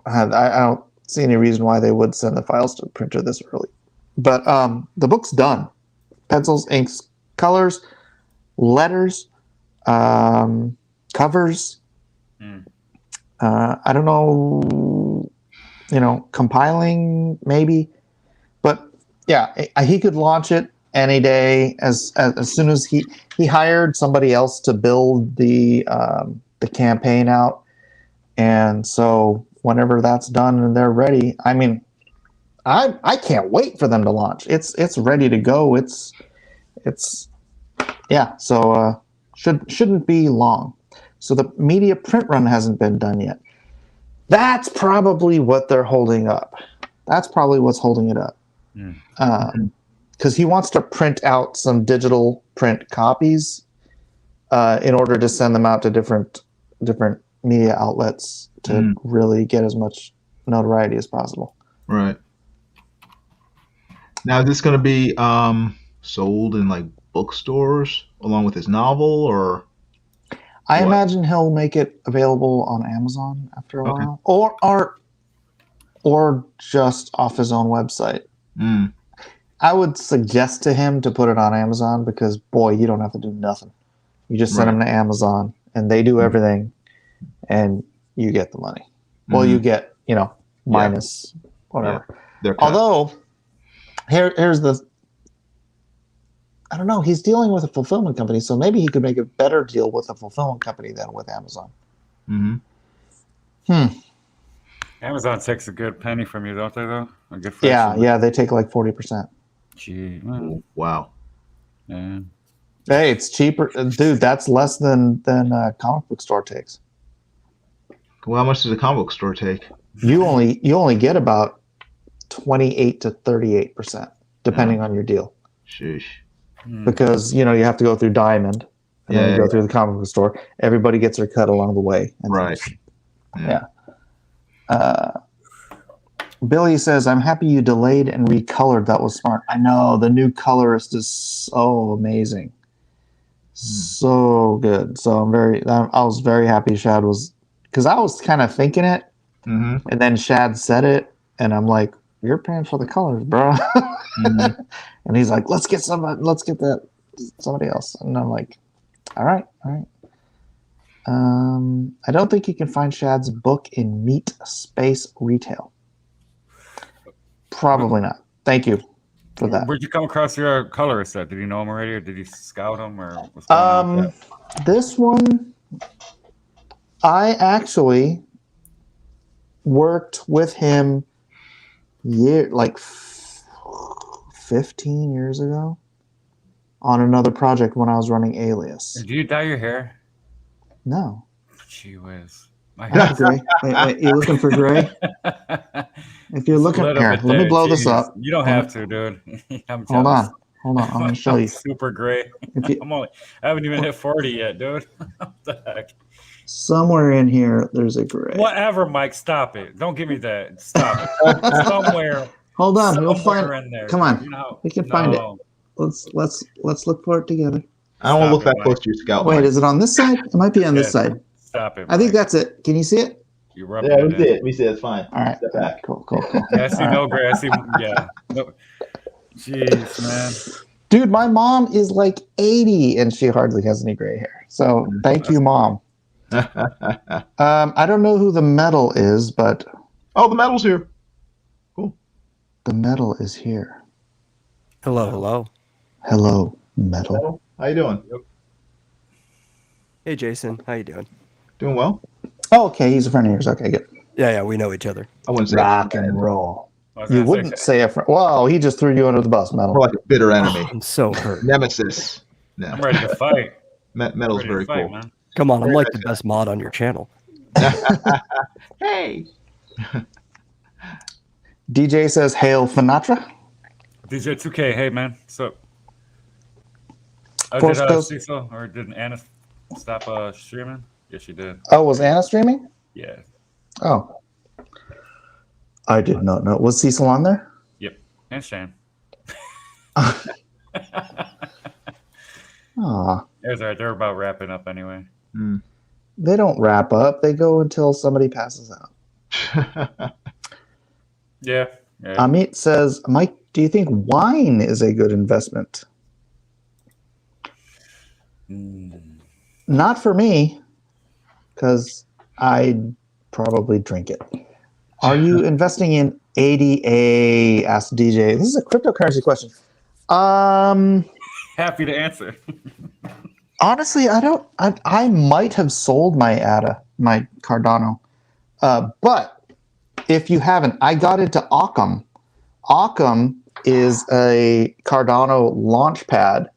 I don't see any reason why they would send the files to the printer this early. But the book's done. Pencils, inks, colors, letters, covers. I don't know, compiling maybe. But yeah, he could launch it any day as soon as he hired somebody else to build the campaign out. And so whenever that's done and they're ready, I mean, I can't wait for them to launch. It's ready to go. So shouldn't be long. So the media print run hasn't been done yet. That's probably what they're holding up. That's probably what's holding it up. Because he wants to print out some digital print copies in order to send them out to different media outlets to really get as much notoriety as possible. Right. Now, is this going to be sold in like bookstores along with his novel, or I what? imagine he'll make it available on Amazon after a Okay. while, or just off his own website. Mm, I would suggest to him to put it on Amazon because, boy, you don't have to do nothing. You just send right. them to Amazon, and they do everything, and you get the money. Well, you get, minus whatever. Their cut. Although, here's the... I don't know. He's dealing with a fulfillment company, so maybe he could make a better deal with a fulfillment company than with Amazon. Amazon takes a good penny from you, don't they? Though a good Yeah, fraction. yeah. They take like 40%. Gee, Wow. yeah. Hey, it's cheaper, dude. That's less than a comic book store takes. Well, how much does a comic book store take? You only get about 28 to 38%, depending on your deal. Sheesh. Because you have to go through Diamond, and then you go through the comic book store. Everybody gets their cut along the way. And Right. Billy says, "I'm happy you delayed and recolored. That was smart. I know the new colorist is so amazing, so good. So I was very happy Shad was, because I was kind of thinking it, and then Shad said it, and I'm like, you're paying for the colors, bro. And he's like, let's get that somebody else. And I'm like, all right. I don't think you can find Shad's book in Meat Space Retail. Probably not. Thank you for that. Where'd you come across your colorist at? Did you know him already, or did you scout him, or what's going on with that? This one, I actually worked with him 15 years ago on another project when I was running Alias. Did you dye your hair? No. Gee whiz. Gray. Wait, you looking for gray? If you're looking, here, let me blow this up. You don't have to, dude. I'm Hold on. I'm going to show you. Super gray. I haven't even hit 40 yet, dude. What the heck? Somewhere in here, there's a gray. Whatever, Mike. Stop it. Don't give me that. Stop it. Somewhere. Hold on. We'll find it. In there. Come on. We can find it. Let's look for it together. I don't want to look that close to your scalp. Wait, is it on this side? It might be on this side. Stop it. I think that's it. Can you see it? You rubbing we see it. We see it. It's fine. All right. Step back. Cool. Yeah, I see no gray. I see, yeah. No. Jeez, man. Dude, my mom is like 80 and she hardly has any gray hair. So thank you, Mom. I don't know who the medal is, but... Oh, the medal's here. Cool. The medal is here. Hello. Hello, medal. How you doing? Hey, Jason. How you doing? Doing well. Oh, okay. He's a friend of yours. Okay, good. Yeah, we know each other. I wouldn't say rock and roll. You wouldn't say a friend. Well, he just threw you under the bus, Metal. More like a bitter enemy. I'm so hurt. Nemesis. No. I'm ready to fight. Metal's very cool. Man. Come on, I'm like the best mod on your channel. Hey. DJ says, "Hail Finatra." DJ 2K, hey man, what's up? Force did Ghost. Cecil or didn't Anna stop streaming? Yes, she did. Oh, was Anna streaming? Yeah. Oh, I did not know. Was Cecil on there? Yep, and Shane. Aw. They're about wrapping up anyway. They don't wrap up. They go until somebody passes out. Yeah. Amit says, "Mike, do you think wine is a good investment?" Not for me, because I'd probably drink it. Are you investing in ADA? Asked DJ. This is a cryptocurrency question. Happy to answer. Honestly, I don't. I might have sold my ADA, my Cardano, but if you haven't, I got into Occam. Occam is a Cardano launch pad,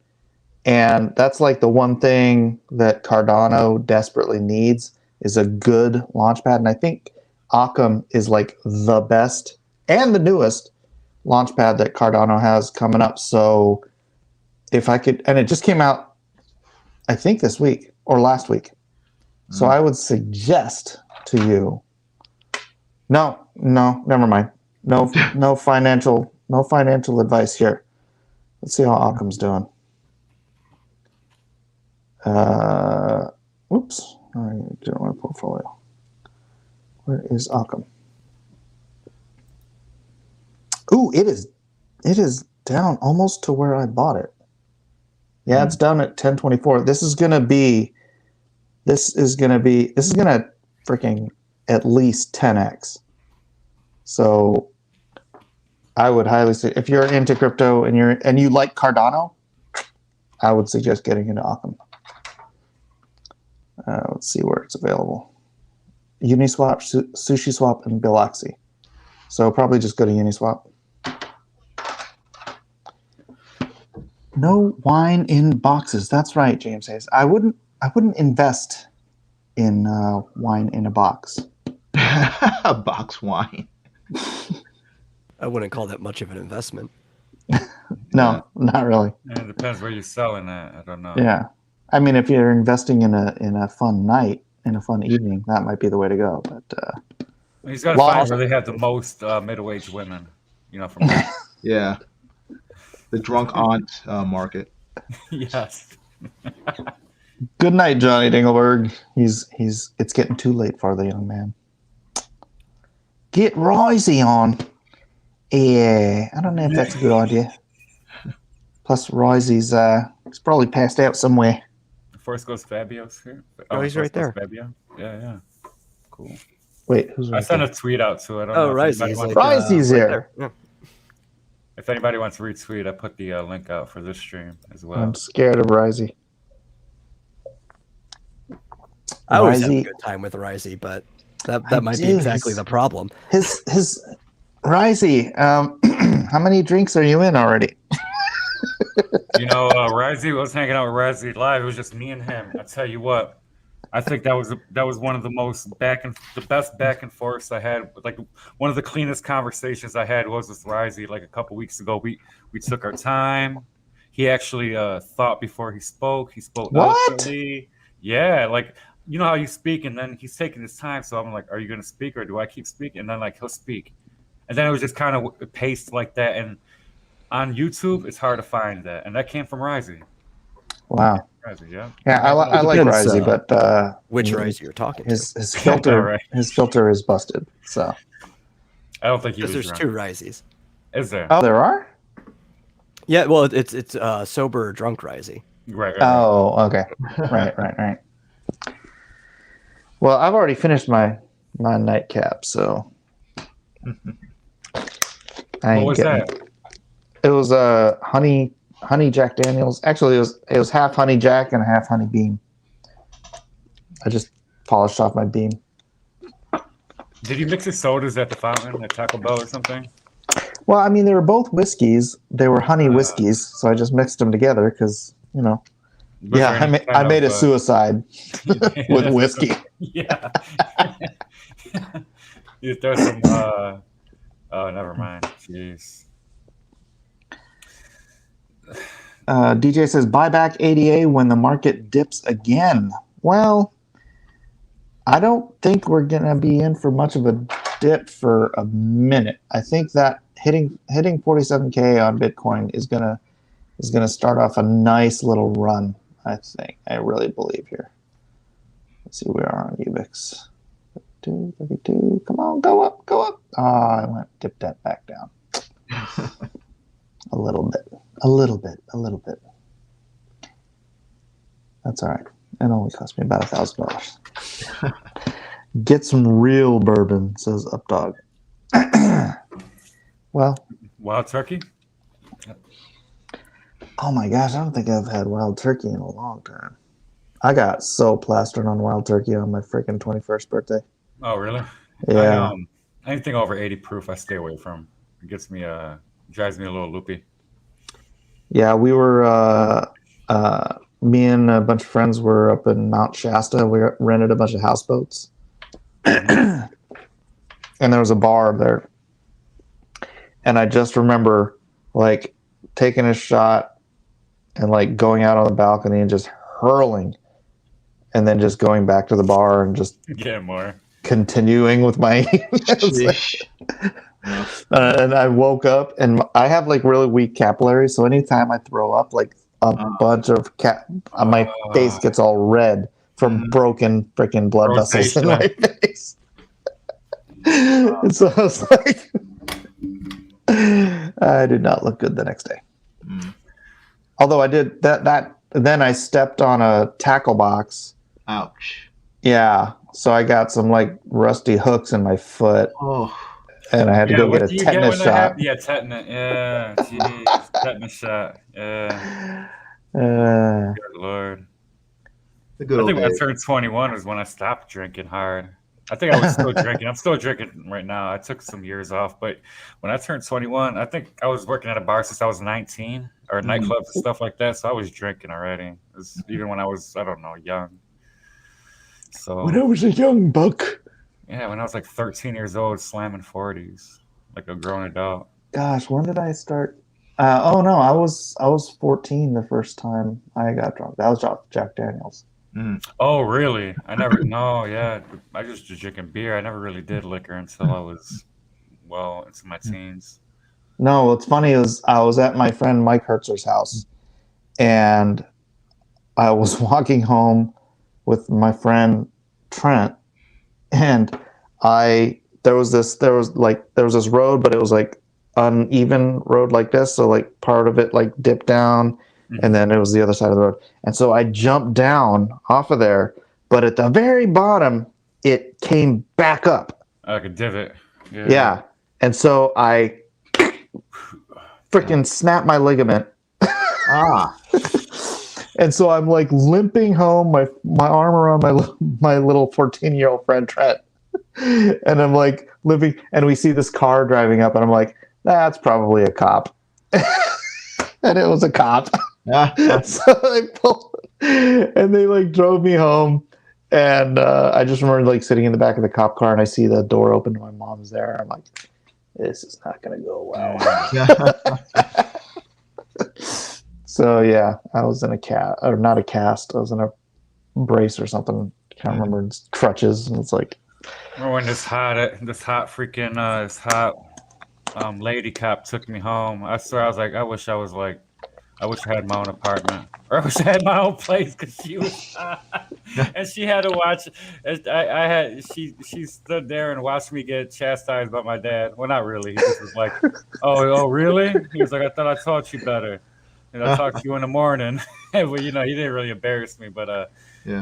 and that's like the one thing that Cardano desperately needs is a good launch pad. And I think Occam is like the best and the newest launch pad that Cardano has coming up. So if I could, and it just came out, I think this week or last week. So I would suggest to you, no, never mind. No financial No financial advice here. Let's see how Occam's doing. Oops. I didn't want a portfolio. Where is Occam? Ooh, it is down almost to where I bought it. Yeah, it's down at 1024. This is gonna freaking at least 10x. So I would highly say if you're into crypto and you like Cardano, I would suggest getting into Occam. Let's see where it's available. Uniswap, SushiSwap, and Biloxi. So probably just go to Uniswap. No wine in boxes. That's right, James says. I wouldn't invest in wine in a box. A box wine. I wouldn't call that much of an investment. No, not really. It depends where you're selling at. I don't know. Yeah, I mean, if you're investing in a fun night, in a fun evening, that might be the way to go. But He's got to find where they have the most middle-aged women. From Yeah. The drunk aunt market. Yes. good night, Johnny Dingleberg. It's getting too late for the young man. Get Risey on. Yeah, I don't know if that's a good idea. Plus, Risey's he's probably passed out somewhere. First goes Fabio's here. Oh, he's right there. Fabio. Yeah. Cool. Wait, who's right I sent there? a tweet out to it. I don't Oh, know if anybody Risey's wants- Risey's right here. there. Yeah. If anybody wants to retweet, I put the link out for this stream as well. I'm scared of Risey. I always have a Risey- good time with Risey, but that I might be do. exactly the problem. His Risey, how many drinks are you in already? Razzie was hanging out with Razzie live. It was just me and him. I tell you what, I think that was one of the best back and forths I had. Like one of the cleanest conversations I had was with Razzie. Like a couple weeks ago, we took our time. He actually thought before he spoke. He spoke eloquently. Yeah, like how you speak, and then he's taking his time. So I'm like, are you going to speak or do I keep speaking? And then like he'll speak, and then it was just kind of paced like that. And on YouTube, it's hard to find that, and that came from Risey. Wow. Risey, yeah. Yeah, I like depends, Risey, but Which Risey you're talking to? his filter Right. his filter is busted. So I don't think he Because was there's drunk. two Riseys. Is there? oh, there are. Yeah, well, it's sober or drunk Risey. Right. Oh, okay. Right. Well, I've already finished my nightcap, so What was that? It was honey Jack Daniels. Actually, it was half honey Jack and half honey bean. I just polished off my bean. Did you mix the sodas at the fountain at Taco Bell or something? Well, I mean, they were both whiskeys. They were honey whiskeys, so I just mixed them together because Was yeah, there any I made a kind of, suicide with whiskey. Yeah. You throw some. Oh, never mind. Jeez. DJ says buyback ADA when the market dips again. Well, I don't think we're gonna be in for much of a dip for a minute. I think that hitting 47K on Bitcoin is gonna start off a nice little run. I really believe here. Let's see where we are on UBIX. 32. Come on, go up. Oh, I dipped that back down. A little bit. That's all right. It only cost me about $1,000. Get some real bourbon, says Updog. Well, Wild turkey? oh my gosh, I don't think I've had wild turkey in a long time. I got so plastered on wild turkey on my freaking 21st birthday. Oh, really? Yeah. Anything over 80 proof, I stay away from. It gets me, drives me a little loopy. Yeah, we were, me and a bunch of friends were up in Mount Shasta. We rented a bunch of houseboats. And there was a bar there. And I just remember, like, taking a shot and, like, going out on the balcony and just hurling. And then just going back to the bar and just Get more. continuing with my... And I woke up, and I have like really weak capillaries, so anytime I throw up, like a bunch of my face gets all red from broken freaking blood vessels in my face. And so I was like, I did not look good the next day. Although I did that. Then I stepped on a tackle box. Ouch. Yeah, so I got some like rusty hooks in my foot. Oh. And I had to go get a tetanus shot. Yeah, tetanus. Yeah, jeez, tetanus shot. Yeah. Good Lord. I think when I turned 21 was when I stopped drinking hard. I think I was still drinking. I'm still drinking right now. I took some years off, but when I turned 21, I think I was working at a bar since I was 19, or nightclubs and stuff like that. So I was drinking already. Even when I was, I don't know, young. So when I was a young buck. Yeah, when I was like 13 years old, slamming 40s, like a grown adult. Gosh, when did I start? Oh no, I was 14 the first time I got drunk. That was Jack Daniels. Oh really? I never. No, yeah, I just drinking beer. I never really did liquor until I was into my teens. No, what's funny is I was at my friend Mike Hertzer's house, and I was walking home with my friend Trent. And there was this road, but it was like uneven road like this. So like part of it like dipped down, and then it was the other side of the road. And so I jumped down off of there, but at the very bottom, it came back up. Like a divot. Yeah. And so I freaking snapped my ligament. And so I'm like limping home, my arm around my little 14-year-old friend Trent, and I'm like limping, and we see this car driving up, and I'm like, that's probably a cop, and it was a cop. So they pulled, and they like drove me home, and I just remember like sitting in the back of the cop car, and I see the door open, and my mom's there. I'm like, this is not gonna go well. So yeah, I was in a cast, or not a cast. I was in a brace or something. Can't remember. It's crutches, and it's like. Remember when this hot lady cop took me home? I swear, I was like, I wish I had my own apartment, or I wish I had my own place, because she was, and she had to watch. She stood there and watched me get chastised by my dad. Well, not really. He just was like, oh, really? He was like, I thought I taught you better. And I'll talk to you in the morning. Well, he didn't really embarrass me, but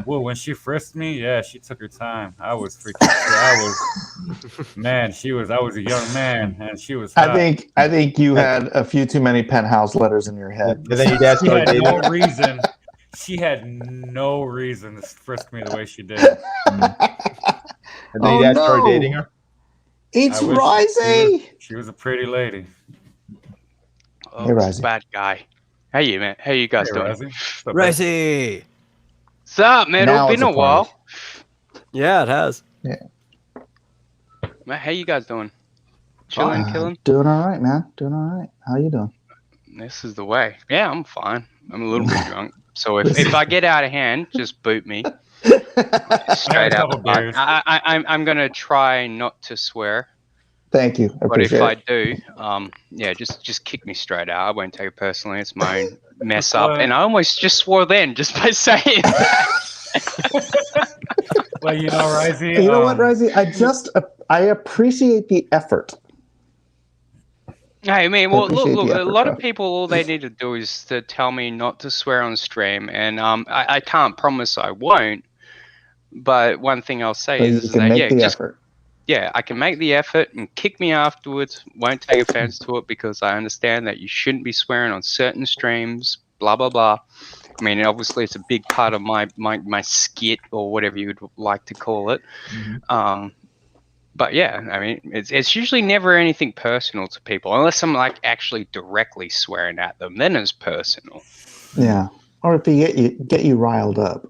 well, when she frisked me, yeah, she took her time. I was freaking. I was a young man, and she was hot. I think you had a few too many Penthouse letters in your head. And then your dad started dating. She had no reason to frisk me the way she did. And then your dad started dating her. It's Risey. She was a pretty lady. Oh, hey, Risey. Bad guy. How you, man? How you guys doing? Risey. What's up, man? It's been a while. Yeah, it has. Yeah. Man, how you guys doing? Chilling, killing? Doing all right, man. Doing all right. How you doing? This is the way. Yeah, I'm fine. I'm a little bit drunk. So if I get out of hand, just boot me. Straight out the butt. I'm going to try not to swear. Thank you. But if I do, just kick me straight out. I won't take it personally. It's my own mess up. And I almost just swore then just by saying that. Well, Risey. You know what, Risey? I appreciate the effort. Hey, man, well, look, a lot of people, all they need to do is to tell me not to swear on stream. And I can't promise I won't. But one thing I'll say is that, effort. Yeah, I can make the effort and kick me afterwards. Won't take offense to it, because I understand that you shouldn't be swearing on certain streams, blah, blah, blah. I mean, obviously, it's a big part of my skit, or whatever you would like to call it. Mm-hmm. But yeah, I mean, it's usually never anything personal to people, unless I'm like actually directly swearing at them. Then it's personal. Yeah, or if they get you riled up.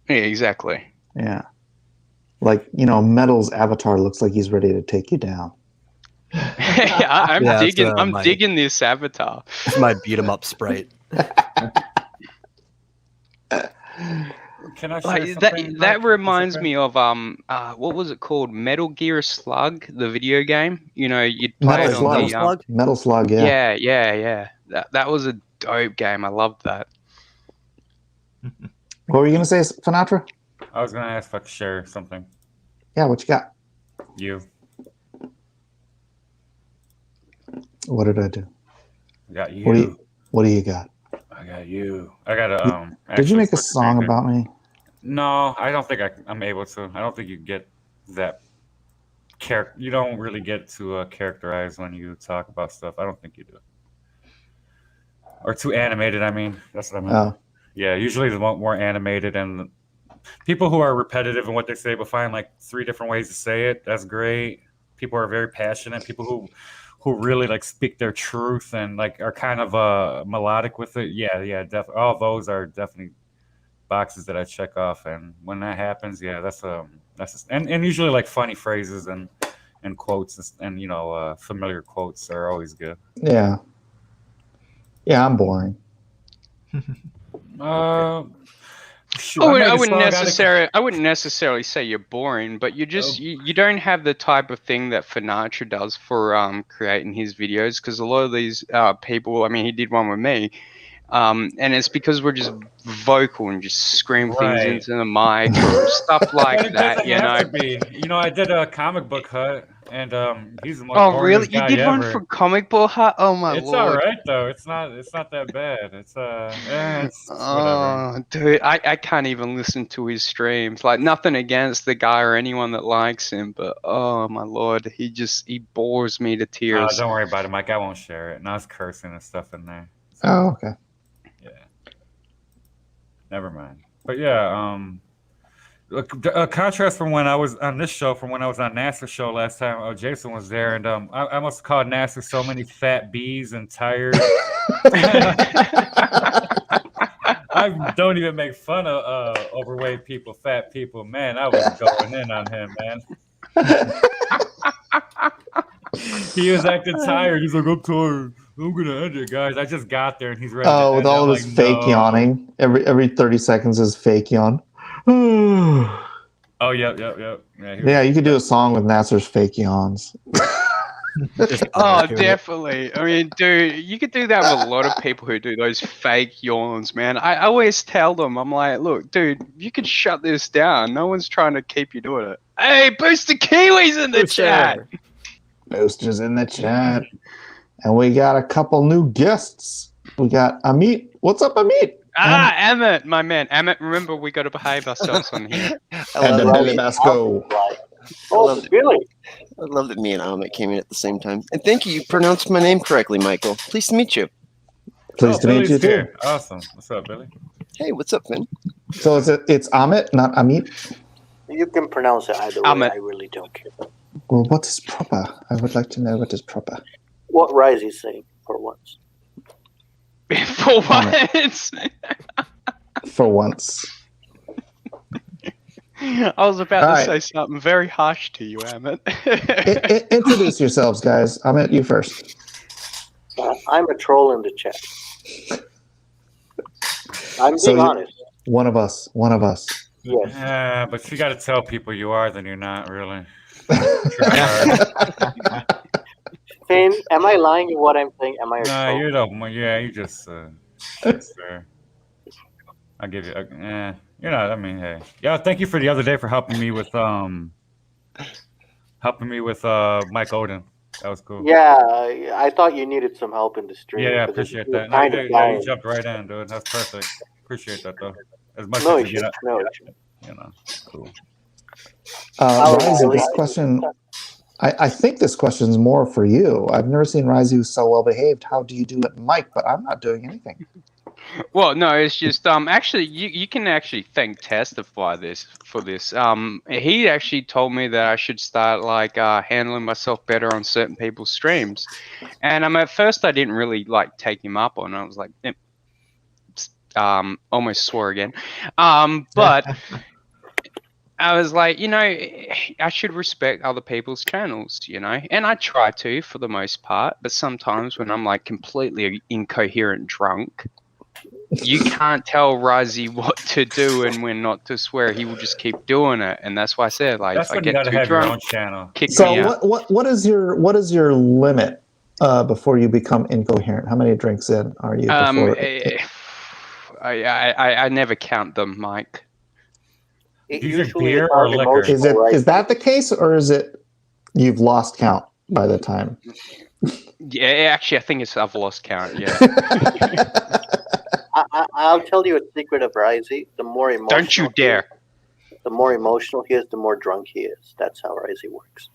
Yeah, exactly. Yeah. Like, Metal's avatar looks like he's ready to take you down. I'm digging this avatar. It's my beat 'em up sprite. Can I share something? That reminds me of what was it called? Metal Gear Slug, the video game. You know, you'd play it on Metal the Slug. Metal Slug, yeah. Yeah. That was a dope game. I loved that. What were you gonna say, Finatra? I was gonna ask if I could share something. Yeah, what you got? You. What did I do? I got you. What do you got? I got you. I got a. Did you make a song about me? No, I don't think I'm able to. I don't think you get that character. You don't really get to characterize when you talk about stuff. I don't think you do. Or too animated. I mean, that's what I mean. Oh. Yeah, usually the more animated, and people who are repetitive in what they say, but find like 3 different ways to say it. That's great. People are very passionate. People who really like speak their truth and like are kind of melodic with it. Yeah, definitely. All those are definitely boxes that I check off. And when that happens, yeah, that's and usually like funny phrases and quotes and you know familiar quotes are always good. Yeah. Yeah, I'm boring. Sure. I wouldn't necessarily say you're boring, but you just you don't have the type of thing that Finatra does for creating his videos, because a lot of these people, I mean, he did one with me, and it's because we're just vocal and just scream things into the mic or stuff like that. You know, I did a comic book hut, and he's the most Oh, really? You did ever. one for comic book hut? Oh my It's lord! It's all right though. It's not that bad. It's it's oh, whatever. Dude, I can't even listen to his streams. Like, nothing against the guy or anyone that likes him, but oh my lord, he bores me to tears. Don't worry about it, Mike. I won't share it. Now it's cursing and stuff in there. So, oh, okay. Yeah. Never mind. But yeah, a contrast from when I was on this show, from when I was on NASA's show last time. Jason was there, and I must have called NASA so many fat bees and tired. I don't even make fun of overweight people, fat people. Man, I was going in on him, man. He was acting tired. He's like, I'm tired. I'm gonna end it, guys. I just got there, and he's ready. Oh, with all of his fake yawning. Every 30 seconds is fake yawn. Oh, yep. Yeah, you could do a song with Nasser's fake yawns. Oh, definitely. I mean, dude, you could do that with a lot of people who do those fake yawns, man. I always tell them, I'm like, look, dude, you could shut this down. No one's trying to keep you doing it. Hey, Booster Kiwi's in the chat. Booster's in the chat. And we got a couple new guests. We got Amit. What's up, Amit? Amit, my man. Amit, remember, we got to behave ourselves on here. And the Billy Basco. Oh, Billy. I love that me and Amit came in at the same time. And thank you. You pronounced my name correctly, Michael. Pleased to meet you. Pleased to meet you, too. Awesome. What's up, Billy? Hey, what's up, man? So it's Amit, not Amit? You can pronounce it either way. I really don't care. Well, what is proper? I would like to know what is proper. What Rise is saying for once. For once? For once. I was about to say something very harsh to you, Amit. Introduce yourselves, guys. Amit, you first. I'm a troll in the chat. I'm being honest. One of us. Yes. Yeah, but you got to tell people you are, then you're not really. Finn, am I lying in what I'm saying? Am I a troll? You don't. Yeah, you just. Sir. I'll give you. You're not. I mean, hey. Yeah, thank you for the other day for helping me with Mike Odin. That was cool. Yeah, I thought you needed some help in the stream. Yeah, I appreciate that. No, you jumped right in, dude. That's perfect. Appreciate that, though. As much as you get, you know, cool. Ryzy, this question, I think this question's more for you. I've never seen Ryzy so well behaved. How do you do it, Mike? But I'm not doing anything. Well, no, it's just actually you can actually thank Testify for this. He actually told me that I should start like handling myself better on certain people's streams, and at first I didn't really like take him up on it. I was like, almost swore again, but I was like, you know, I should respect other people's channels, you know, and I try to for the most part, but sometimes when I'm like completely incoherent drunk, You can't tell Razi what to do and when not to swear. He will just keep doing it, and that's why I said, like, That's if I when you get gotta too have your own drunk, channel. kick me So out. what is your limit before you become incoherent? How many drinks in are you before? I never count them, Mike. It Do you drink usually beer is or not liquor? emotional, right? Is that the case, or is it you've lost count by the time? Yeah, actually, I think I've lost count. Yeah. I'll tell you a secret of Risey. The more emotional, Don't you dare. The more emotional he is, the more drunk he is. That's how Risey works.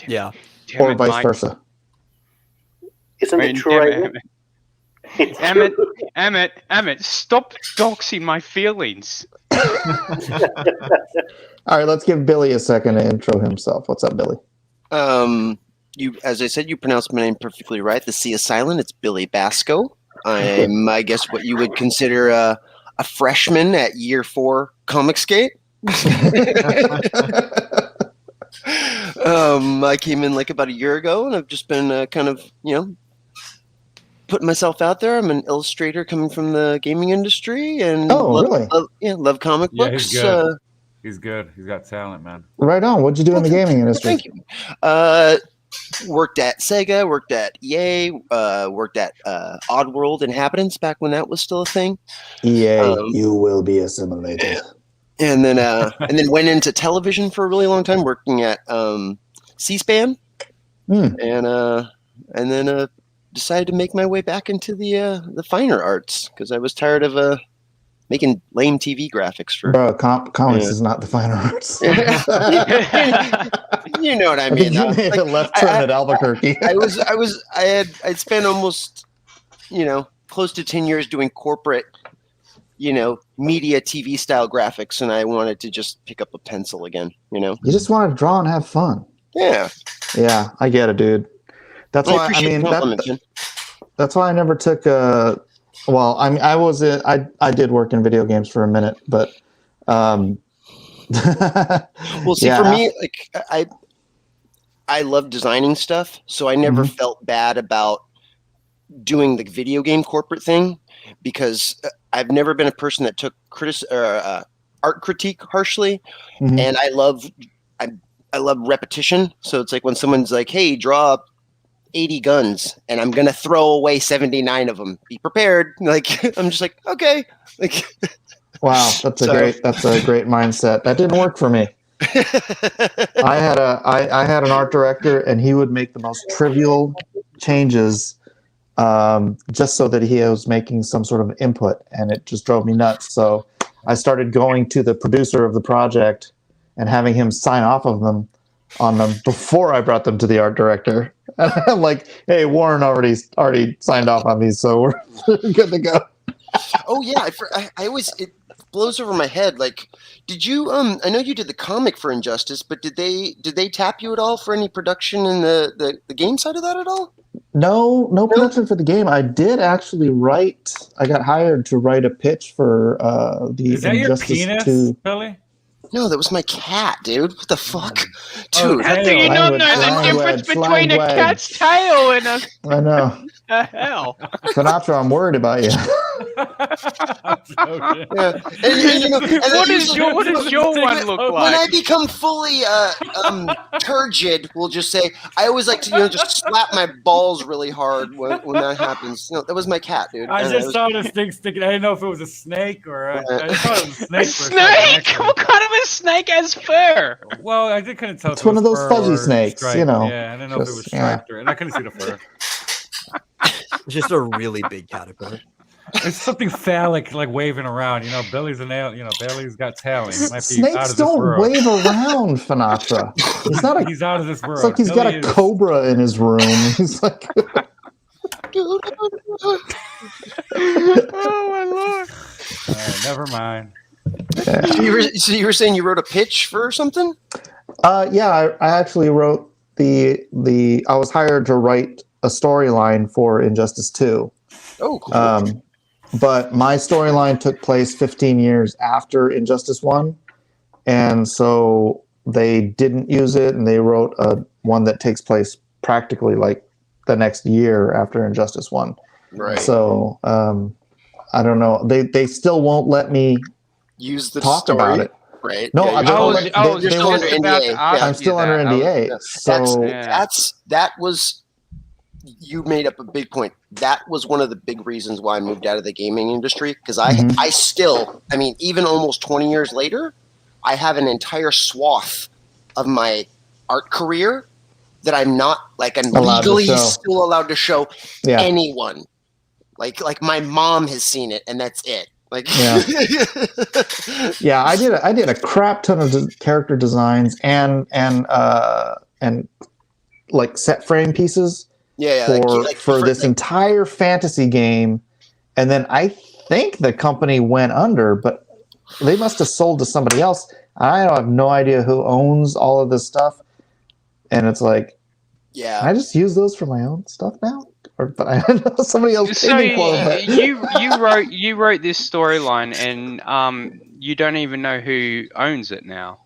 Yeah. Damn Or it, vice Mike. versa. Isn't it true, Risey? Emmett, stop doxing my feelings. All right, let's give Billy a second to intro himself. What's up, Billy? You, as I said, you pronounced my name perfectly right. The C is silent. It's Billy Basco. I'm, I guess, what you would consider a freshman at year 4 Comic Skate. I came in like about a year ago, and I've just been kind of, putting myself out there. I'm an illustrator coming from the gaming industry, and love comic Yeah, books. he's good. He's good. He's got talent, man. Right on. What'd you do in the gaming industry? Thank you. Worked at Sega, worked at EA, worked at Oddworld Inhabitants back when that was still a thing. EA, you will be assimilated. And then went into television for a really long time, working at C-SPAN, and then decided to make my way back into the finer arts because I was tired of making lame TV graphics for. Bro, comics is not the fine arts. You know what I I mean? think you made a left turn at Albuquerque. I'd spent almost, close to 10 years doing corporate, media TV style graphics, and I wanted to just pick up a pencil again. You just want to draw and have fun. Yeah. Yeah, I get it, dude. That's why that's why I never took well, I mean, I did work in video games for a minute, but well, see, for me, like I love designing stuff, so I never felt bad about doing the video game corporate thing because I've never been a person that took art critique harshly, and I love repetition. So it's like when someone's like, "Hey, draw 80 guns and I'm gonna throw away 79 of them. Be prepared." Like I'm just like, okay. Like, wow, that's a great mindset. That didn't work for me. I had an art director, and he would make the most trivial changes just so that he was making some sort of input, and it just drove me nuts. So I started going to the producer of the project and having him sign off on them before I brought them to the art director. And I'm like, hey, Warren already signed off on these, so we're good to go. Oh yeah, I always, it blows over my head. Like, did you I know you did the comic for Injustice, but did they tap you at all for any production in the game side of that at all? No production for the game. I did actually write. I got hired to write a pitch for the Is that Injustice your penis, 2. Billy? No, that was my cat, dude. What the fuck? Dude. How do you not know the difference between a cat's tail and a... I know. The hell? Sinatra, I'm worried about you. Yeah. What does your one look like? When I become fully turgid, we'll just say, I always like to just slap my balls really hard when that happens. That was my cat, dude. I just saw this thing sticking. I didn't know if it was a snake or I thought it was a snake. A snake? What kind of a snake has fur? Well, I couldn't tell. It's one of those fuzzy snakes, striped. Yeah, I didn't know if it was striped and I couldn't see the fur. It's just a really big caterpillar. It's something phallic, like waving around. Billy's Billy's got talent. He might be Snakes out of don't this world. wave around, Sinatra. He's out of this world. It's like he's got a cobra in his room. He's like, oh my lord! Never mind. So you were saying you wrote a pitch for something? Yeah, I actually wrote I was hired to write a storyline for Injustice 2. Oh, cool. But my storyline took place 15 years after Injustice 1, and so they didn't use it, and they wrote one that takes place practically like the next year after Injustice 1. Right. So I don't know. They still won't let me use the talk story, about it. right? No, yeah, you're still under NDA. I'm still under NDA. That was you made up a big point. That was one of the big reasons why I moved out of the gaming industry because I still, I mean, even almost 20 years later, I have an entire swath of my art career that I'm not like I'm legally still allowed to show anyone. Like my mom has seen it, and that's it. Like, yeah, I did a crap ton of character designs and like set frame pieces. For this entire fantasy game, and then I think the company went under, but they must have sold to somebody else. I have no idea who owns all of this stuff, and it's like, can I just use those for my own stuff now? But I know somebody else. So you wrote this storyline, and you don't even know who owns it now.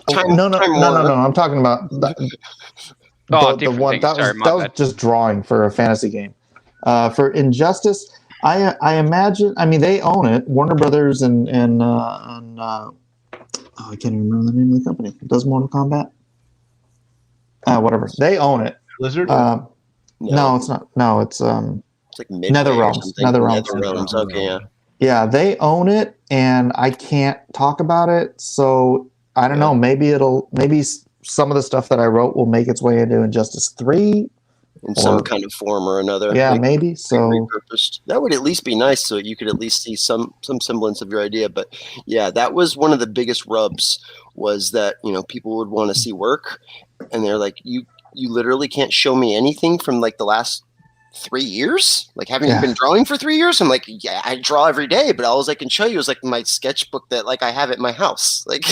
No. I'm talking about the one that was just drawing for a fantasy game. For Injustice, I imagine. I mean, they own it. Warner Brothers and I can't even remember the name of the company. It does Mortal Kombat. Whatever. They own it. Blizzard. No, it's not. No, it's like NetherRealms. NetherRealms. Okay, yeah. Yeah, they own it, and I can't talk about it. So I don't know. Maybe some of the stuff that I wrote will make its way into Injustice 3 in some kind of form or another. Yeah, maybe. So repurposed. That would at least be nice, so you could at least see some semblance of your idea. But yeah, that was one of the biggest rubs. Was that people would want to see work, and they're like, you literally can't show me anything from like the last 3 years. Like, haven't you been drawing for 3 years? I'm like, yeah, I draw every day, but all I can show you is like my sketchbook that like I have at my house. Like,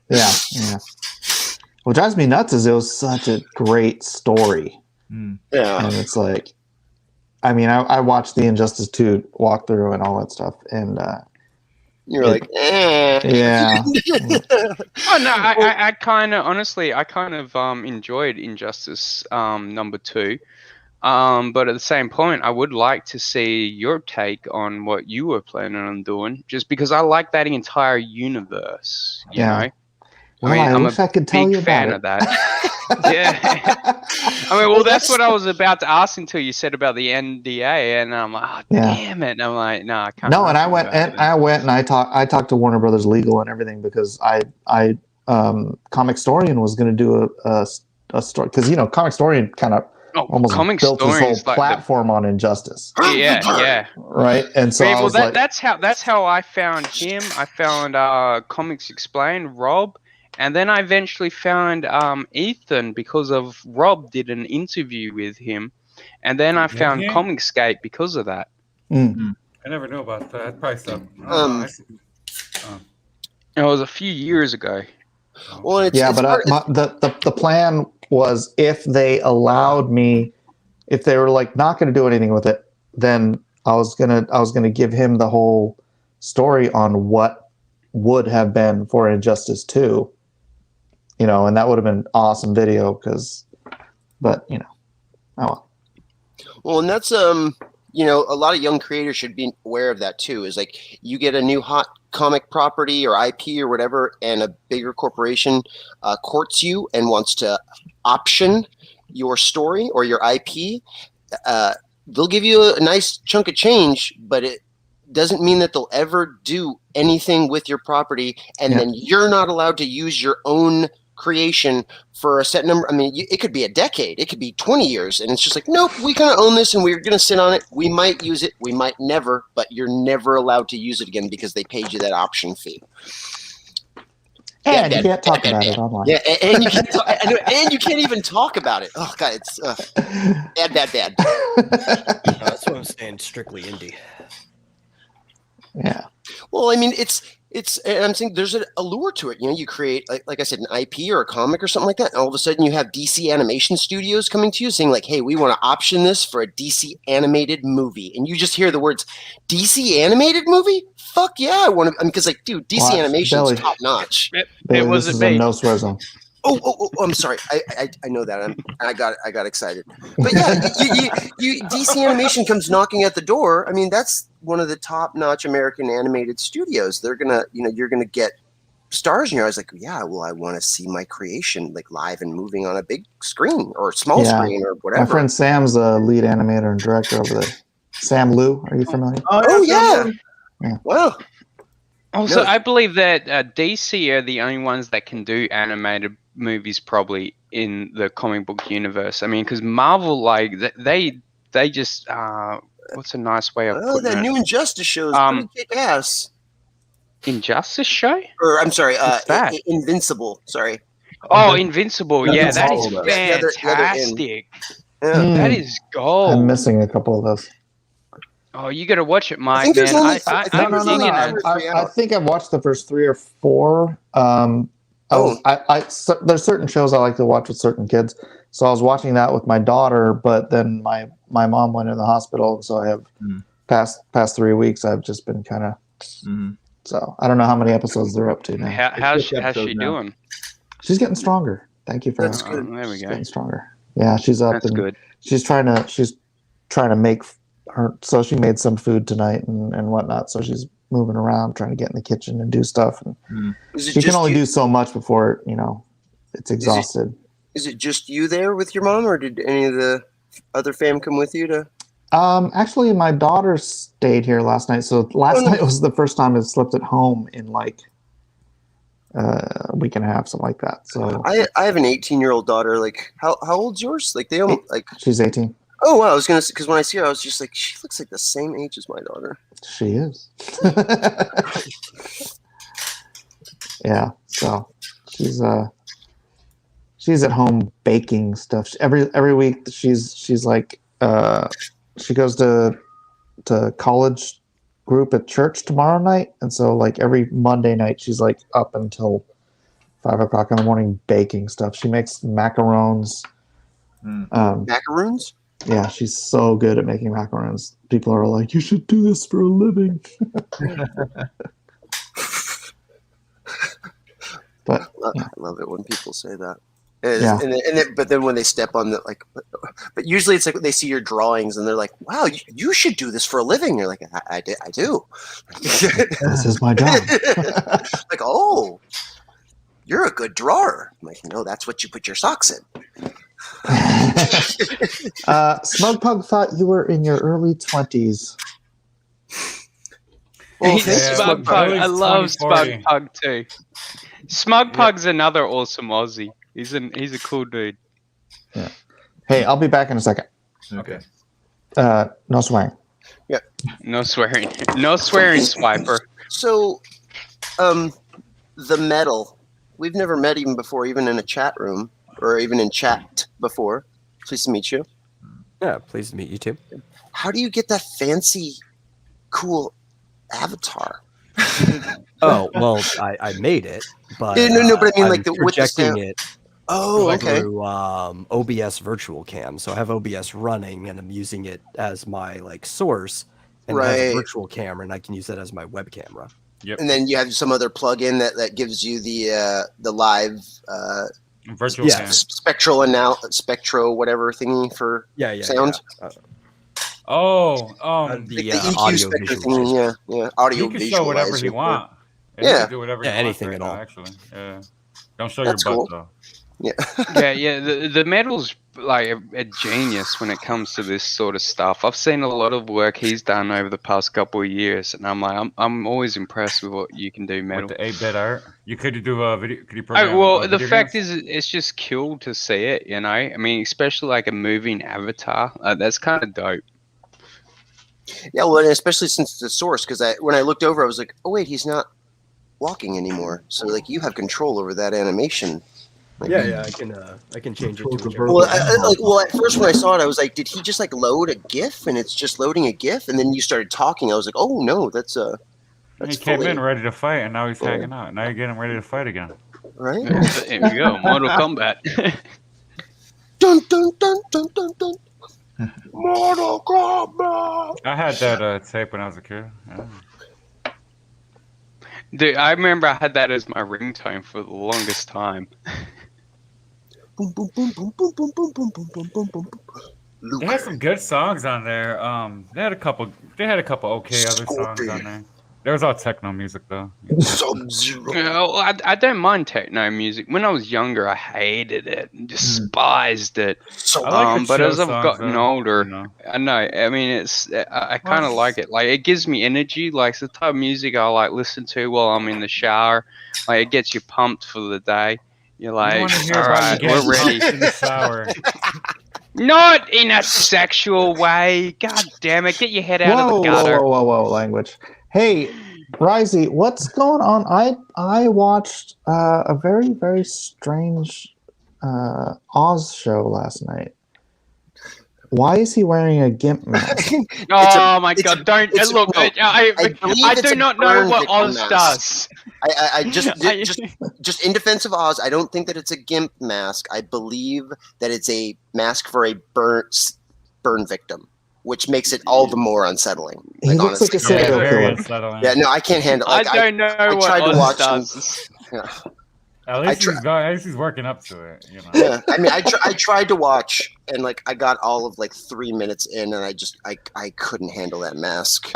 yeah. What drives me nuts is it was such a great story. Yeah, and it's like, I mean, I watched the Injustice 2 walkthrough and all that stuff, and you're like, yeah. Oh no, I kind of honestly, enjoyed Injustice number 2. But at the same point, I would like to see your take on what you were planning on doing, just because I like that entire universe. You know, I wish I could tell you about fan of that. Yeah, I mean, well, that's what I was about to ask until you said about the NDA, and I'm like, oh, damn it! And I'm like, no, I can't. No, and I went and I talked to Warner Brothers Legal and everything because I Comic Storian was going to do a story because Comic Storian kind of almost built his whole platform on Injustice. Yeah. Right, and so that's how I found him. I found Comics Explained, Rob. And then I eventually found Ethan because of Rob did an interview with him. And then I found Comicscape because of that. Mm. I never knew about that. Probably it was a few years ago. Well, the plan was if they allowed me, if they were like not going to do anything with it, then I was gonna give him the whole story on what would have been for Injustice 2. And that would have been awesome video but oh well. Well, and that's a lot of young creators should be aware of that too. Is like you get a new hot comic property or IP or whatever, and a bigger corporation courts you and wants to option your story or your IP. They'll give you a nice chunk of change, but it doesn't mean that they'll ever do anything with your property, and then you're not allowed to use your own creation for a set number. I mean, it could be a decade, it could be 20 years, and it's just like, nope, we kind of own this and we're going to sit on it. We might use it, we might never, but you're never allowed to use it again because they paid you that option fee. And you can't talk about it online. Yeah, and you can't even talk about it. Oh god, it's bad. That's what I'm saying. Strictly indie. Yeah. Well, I mean, it's I'm saying there's an allure to it. You create, like I said, an IP or a comic or something like that, and all of a sudden you have DC animation studios coming to you saying like, hey, we want to option this for a DC animated movie. And you just hear the words DC animated movie? Fuck yeah, I want to. I mean, because like, dude, DC animation is top notch. It wasn't me. No swear zone. Oh, I'm sorry. I know that. I got excited. But yeah, you DC animation comes knocking at the door. I mean, that's one of the top-notch American animated studios. They're gonna, you're gonna get stars in your eyes. Like, yeah, well, I want to see my creation like live and moving on a big screen or small screen or whatever. My friend Sam's a lead animator and director over there. Sam Liu, are you familiar? Oh yeah. Wow. Also, I believe that DC are the only ones that can do animated movies probably in the comic book universe. I mean, because Marvel, like, they just what's a nice way of putting that it? new Injustice show is pretty kick-ass. Injustice show? Or I'm sorry, that? Invincible. Sorry. Oh, Invincible. Yeah, that is fantastic. That is gold. I'm missing a couple of those. Oh, you got to watch it, Mike. I think I've watched the first 3 or 4. There's certain shows I like to watch with certain kids. So I was watching that with my daughter, but then my mom went in the hospital, and so I have past 3 weeks I've just been kind of. So I don't know how many episodes they're up to now. How's she doing? She's getting stronger. Thank you for that. There we go. She's getting stronger. Yeah, she's up. That's good. She's trying to make her. So she made some food tonight and whatnot. So she's moving around, trying to get in the kitchen and do stuff. And she can only do so much before it's exhausted. Is it just you there with your mom, or did any of the other fam come with you to? Actually, my daughter stayed here last night. So last night was the first time I slept at home in like a week and a half, something like that. So I have an 18-year-old daughter. Like, how old's yours? Like, they almost like. She's 18. Oh wow! I was gonna say, because when I see her, I was just like, she looks like the same age as my daughter. She is. Yeah. So she's at home baking stuff. Every week she's like she goes to college group at church tomorrow night, and so like every Monday night she's like up until 5 o'clock in the morning baking stuff. She makes macarons. Macaroons? Yeah, she's so good at making macarons. People are like, you should do this for a living. But I love it when people say that. But then when they step on the but usually it's like they see your drawings and they're like, wow, you should do this for a living. You're like, I do. This is my job. Like, oh, you're a good drawer. I'm like, no, that's what you put your socks in. Smugpug thought you were in your early 20s. Well, Smugpug. I love Smugpug too. Smugpug's another awesome Aussie. He's a cool dude. Yeah. Hey, I'll be back in a second. Okay. No swearing. Yeah. No swearing. No swearing, Swiper. So, the metal. We've never met even before, even in a chat room or even in chat before. Pleased to meet you. Yeah, pleased to meet you too. How do you get that fancy, cool avatar? Oh well, I made it, but no, but I mean, like projecting it. Oh, okay. Through OBS Virtual Cam, so I have OBS running, and I'm using it as my source, and it has a virtual camera, and I can use that as my web camera. Yep. And then you have some other plugin that gives you the live virtual cam. spectro whatever thingy for sound. The EQ audio spectro thingy, audio. He can show whatever he wants. Yeah, do whatever anything at all. Actually, don't show your butt though. Yeah. The metal's like a genius when it comes to this sort of stuff. I've seen a lot of work he's done over the past couple of years, and I'm like, I'm always impressed with what you can do, metal. With the 8-bit art, you could do a video. Could you program? Well, the fact is, it's just cool to see it. I mean, especially like a moving avatar. That's kind of dope. Yeah, well, and especially since it's a source, because when I looked over, I was like, oh wait, he's not walking anymore. So like, you have control over that animation. Like, I can change it to whichever. Well, at first when I saw it, I was like, did he just load a GIF and it's just loading a GIF? And then you started talking. I was like, oh no, that's he came in ready to fight, and now he's hanging out. Now you're getting ready to fight again. Right? There we go, Mortal Kombat. Dun dun dun dun dun dun. Mortal Kombat. I had that tape when I was a kid. Yeah. Dude, I remember I had that as my ringtone for the longest time. Boom, boom, boom, boom, boom, boom, boom, boom, boom, boom, boom, boom. They had some good songs on there. They had a couple. They had a couple okay other songs on there. There was all techno music though. Well, I don't mind techno music. When I was younger, I hated it and despised it. But as I've gotten older, I know. I mean, I kind of like it. Like it gives me energy. Like it's the type of music I like listen to while I'm in the shower. Like it gets you pumped for the day. You're like, all right, we're ready. In the shower. Not in a sexual way. God damn it! Get your head out of the gutter. Whoa! Language. Hey, Risey, what's going on? I watched a very, very strange Oz show last night. Why is he wearing a GIMP mask? My God! Don't look. I do not know what Oz does. I just in defense of Oz, I don't think that it's a GIMP mask. I believe that it's a mask for a burn victim, which makes it all the more unsettling. He looks like a serial killer. Yeah, no, I can't handle. I don't know what Oz does. At least he's working up to it. You know? Yeah, I mean, I tried to watch, and like I got all of like 3 minutes in, and I couldn't handle that mask.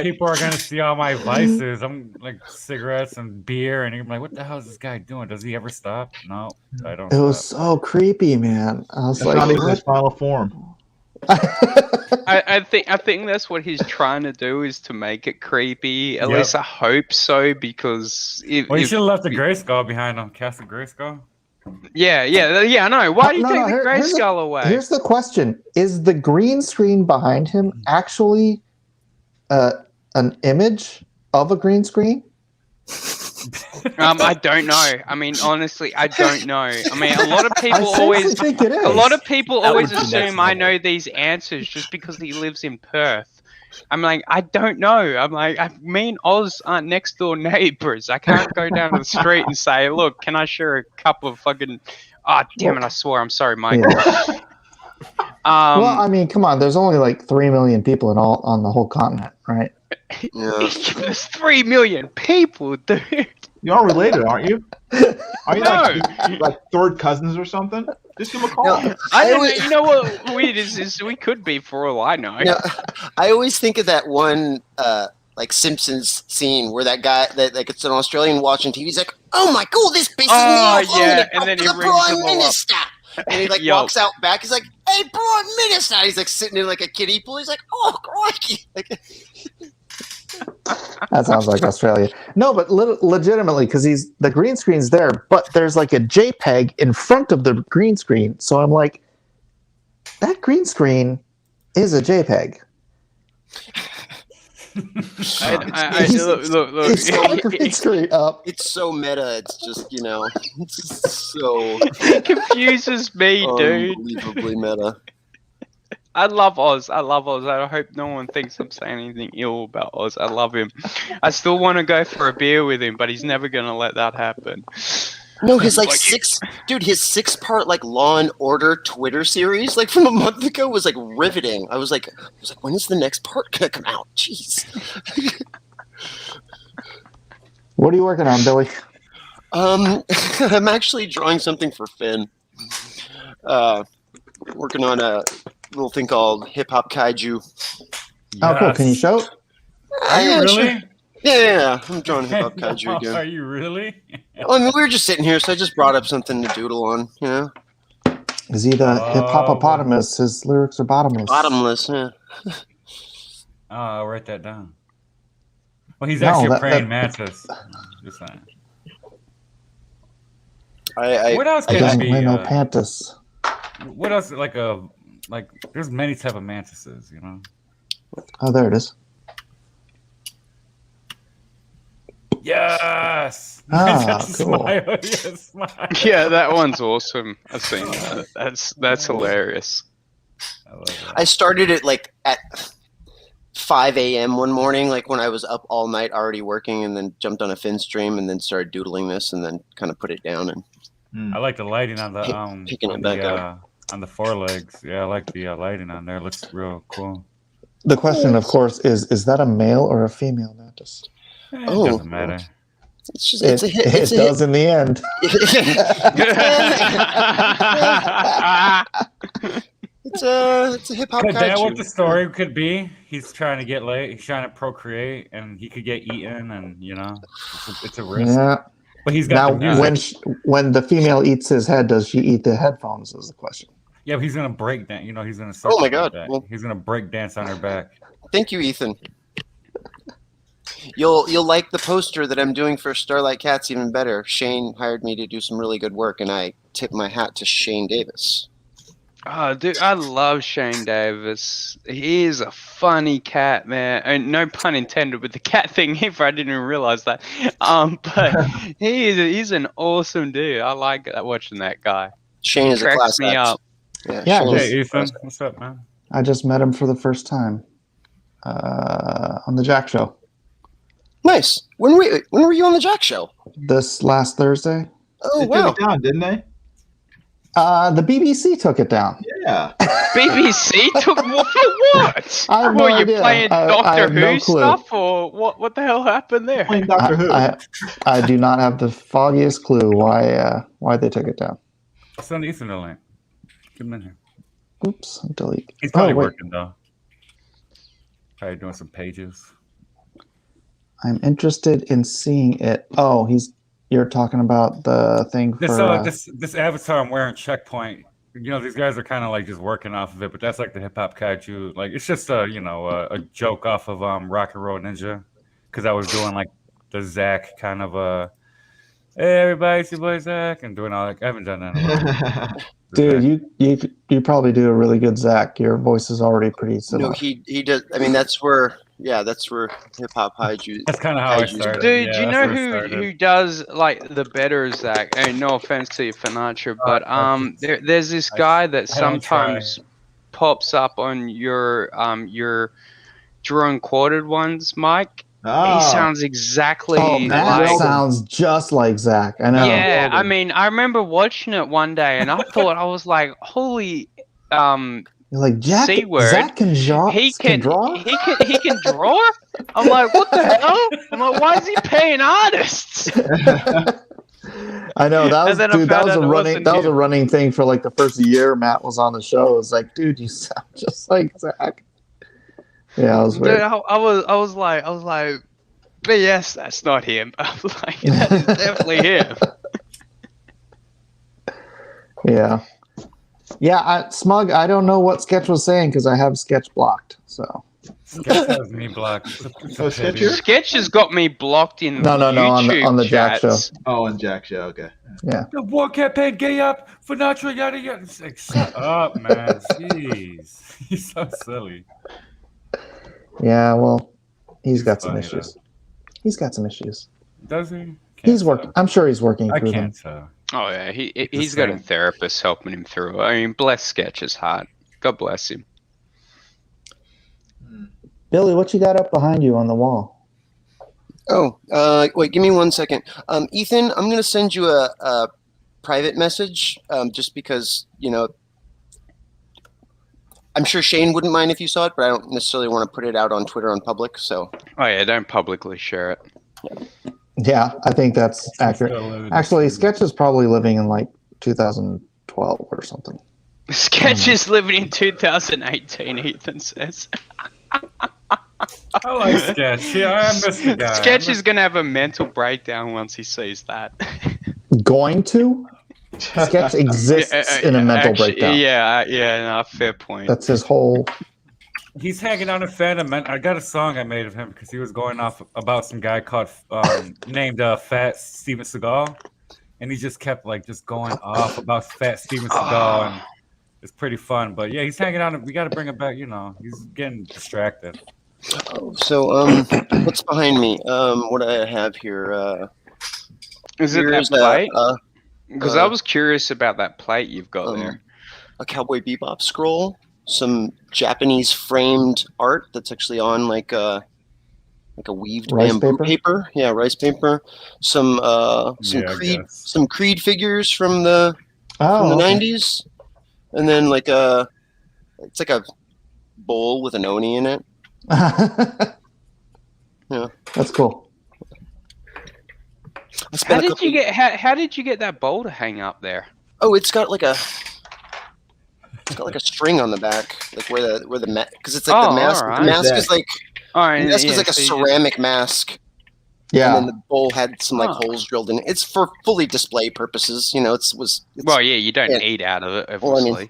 People are gonna see all my vices. I'm like cigarettes and beer, and you're like, "What the hell is this guy doing? Does he ever stop?" No, I don't. It was so creepy, man. I was like, not even his final form. I think that's what he's trying to do, is to make it creepy. At least I hope so, because he should have left the Grayskull behind him. Cast the Grayskull. Yeah, I know. Why do you take the Grayskull away? Here's the question: is the green screen behind him actually an image of a green screen? I don't know. I mean, honestly, I don't know. I mean, a lot of people always assume I know these answers just because he lives in Perth. I'm like, I don't know. I'm like, me and Oz aren't next door neighbors. I can't go down the street and say, look, can I share a cup of fucking... Oh, damn it, I swore. I'm sorry, Mike. Yeah. Well, I mean, come on. There's only like 3 million people on the whole continent, right? Yeah. There's 3 million people, dude. You are related, aren't you? Are you like third cousins or something? Just give him a call. No, I don't know. You know what weird is we could be, for all I know. No, I always think of that one like Simpsons scene where that guy that like it's an Australian watching TV. He's like, "Oh my God, this pisses me off!" Yeah, and then he rings Prime him Minister. And he like walks out back. He's like, "Hey, Prime Minister!" He's like sitting in like a kiddie pool. He's like, "Oh, crikey!" Like, that sounds like Australia. No, but legitimately, because the green screen's there, but there's like a JPEG in front of the green screen. So I'm like, that green screen is a JPEG. Look. It's so meta. It's just, it's so... It confuses me, dude. Unbelievably meta. I love Oz. I hope no one thinks I'm saying anything ill about Oz. I love him. I still want to go for a beer with him, but he's never going to let that happen. No, his his 6-part like Law and Order Twitter series like from a month ago was like riveting. I was like, when is the next part gonna come out? Jeez. What are you working on, Billy? I'm actually drawing something for Finn. Working on a little thing called Hip Hop Kaiju. Oh, cool. Can you show it? Are you really? Sure. Yeah, I'm drawing Hip Hop Kaiju again. Are you really? Well, I mean, we were just sitting here, so I just brought up something to doodle on, Is he the hip-hopopotamus? His lyrics are bottomless. Bottomless, yeah. Oh, I'll write that down. Well, he's actually a praying mantis. Just saying. What else can it be? No pantis. What else? Like there's many type of mantises, Oh, there it is. Yes. Cool. Yes, yeah, that one's awesome. I've seen that. That's hilarious. I started it like at 5 a.m. one morning, like when I was up all night already working, and then jumped on a Finn stream, and then started doodling this, and then kind of put it down. And I like the lighting on the picking it back up on the forelegs. Yeah, I like the lighting on there. It looks real cool. The question, of course, is that a male or a female mantis? It doesn't matter. It's a hit. It does in the end. It's a hip hop. Could that what the story could be? He's trying to get laid. He's trying to procreate, and he could get eaten, and it's a risk. Yeah. But he's got now when the female eats his head, does she eat the headphones? Is the question. Yeah, but he's gonna break dance. He's gonna. Oh my god! Well, he's gonna break dance on her back. Thank you, Ethan. You'll like the poster that I'm doing for Starlight Cats even better. Shane hired me to do some really good work, and I tip my hat to Shane Davis. Oh, dude, I love Shane Davis. He is a funny cat, man. And no pun intended with the cat thing either. I didn't even realize that. But he's an awesome dude. I like watching that guy. Shane is a class me act. up. Yeah. Hey, Ethan. What's up, man? I just met him for the first time on the Jack Show. Nice. When were you on the Jack Show? This last Thursday. Oh, they wow. took it down, didn't they? The BBC took it down. Yeah. BBC took what? I have no you idea. playing Doctor Who clue. stuff, or what the hell happened there? Playing Doctor Who. I do not have the foggiest clue why they took it down. Send Ethan the link. Get him in here. Oops, delete. He's probably working though. Probably doing some pages. I'm interested in seeing it. Oh, you're talking about the thing for this avatar I'm wearing, Checkpoint. These guys are kind of like just working off of it, but that's like the hip hop kaiju. Like it's just a joke off of Rock and Roll Ninja, because I was doing like the Zach kind of hey everybody, it's your boy Zach, and doing all that. I haven't done that in a while. Dude, you probably do a really good Zach. Your voice is already pretty similar. No, he does. I mean, that's where hip hop kaiju. That's kind of how I started. Dude, yeah, do you know who does like the better Zach? And no offense to you, Fanacha, but there's this guy that sometimes pops up on your Drew Unquartered ones, Mike. Oh. He sounds exactly Matt sounds just like Zach. I know. Yeah, I mean, I remember watching it one day, and I thought, I was like, holy. You're like, Zach can draw. He can draw. I'm like, what the hell? I'm like, why is he paying artists? I know that was a running thing for like the first year Matt was on the show. It was like, dude, you sound just like Zach. Yeah, I was weird. Dude, I was like, but yes, that's not him. I'm like, that is definitely him. Yeah. Yeah, Smug, I don't know what Sketch was saying because I have Sketch blocked. So Sketch has me blocked. Sketch has got me blocked in no on the Jack Show. Oh, on Jack Show, okay. Yeah. The war campaign gay up for natural yada yada. It's like, shut up, man. Jeez. He's so silly. Yeah, well, he's got some issues. He's got some issues. Does he? He's working. I'm sure he's working through them. Oh yeah, he's got a therapist helping him through it. I mean, bless Sketch's heart. God bless him. Billy, what you got up behind you on the wall? Oh, wait, give me 1 second. Ethan, I'm going to send you a private message just because, I'm sure Shane wouldn't mind if you saw it, but I don't necessarily want to put it out on Twitter on public. So. Oh yeah, don't publicly share it. Yeah, I think that's accurate. Actually, Sketch is probably living in like 2012 or something. Sketch is living in 2018, Ethan says. I like Sketch. Yeah, I miss the guy. Sketch is going to have a mental breakdown once he sees that. Going to? Sketch exists in a mental breakdown. Yeah, no, fair point. That's his whole... He's hanging out in fandom. I got a song I made of him because he was going off about some guy called named Fat Steven Seagal, and he just kept just going off about Fat Steven Seagal, and it's pretty fun. But yeah, he's hanging out. We got to bring him back. He's getting distracted. So what's behind me? What do I have here? Is it that plate? Because I was curious about that plate you've got there. A Cowboy Bebop scroll. Some Japanese framed art that's actually on like a weaved rice bamboo paper. Yeah, rice paper. Some Creed figures from the 90s, and then it's like a bowl with an oni in it. Yeah, that's cool. How did you get? How did you get that bowl to hang up there? Oh, it's got like a string on the back, like where the because it's like the mask. Right. The mask is like the mask is like a ceramic mask. Yeah. And then the bowl had some like holes drilled in it. It's for fully display purposes. You know, it's well, yeah, you don't eat out of it, obviously.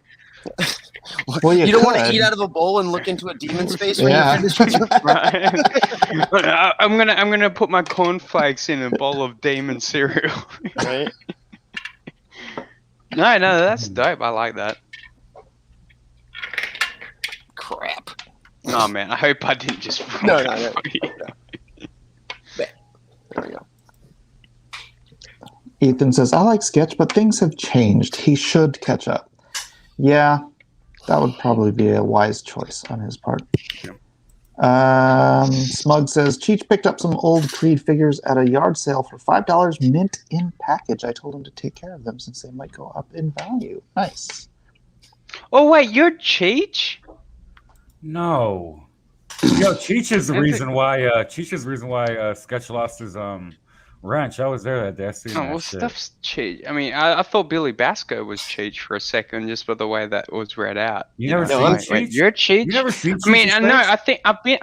Well, you don't want to eat out of a bowl and look into a demon's face when you're finished. Right. I'm gonna put my cornflakes in a bowl of demon cereal. Right. No, that's dope. I like that. Crap. Oh man, I hope I didn't just. No. There we go. Ethan says, I like Sketch, but things have changed. He should catch up. Yeah, that would probably be a wise choice on his part. Smug says, Cheech picked up some old Creed figures at a yard sale for $5 mint in package. I told him to take care of them since they might go up in value. Nice. Oh, wait, you're Cheech? No. Yo, Cheech is the reason why Sketch lost his wrench. I was there that day. I seen that shit. Stuff's Cheech. I mean, I thought Billy Basco was Cheech for a second, just by the way that was read out. You never seen Cheech? You're Cheech. You never seen Cheech? I mean, I know. I think I've been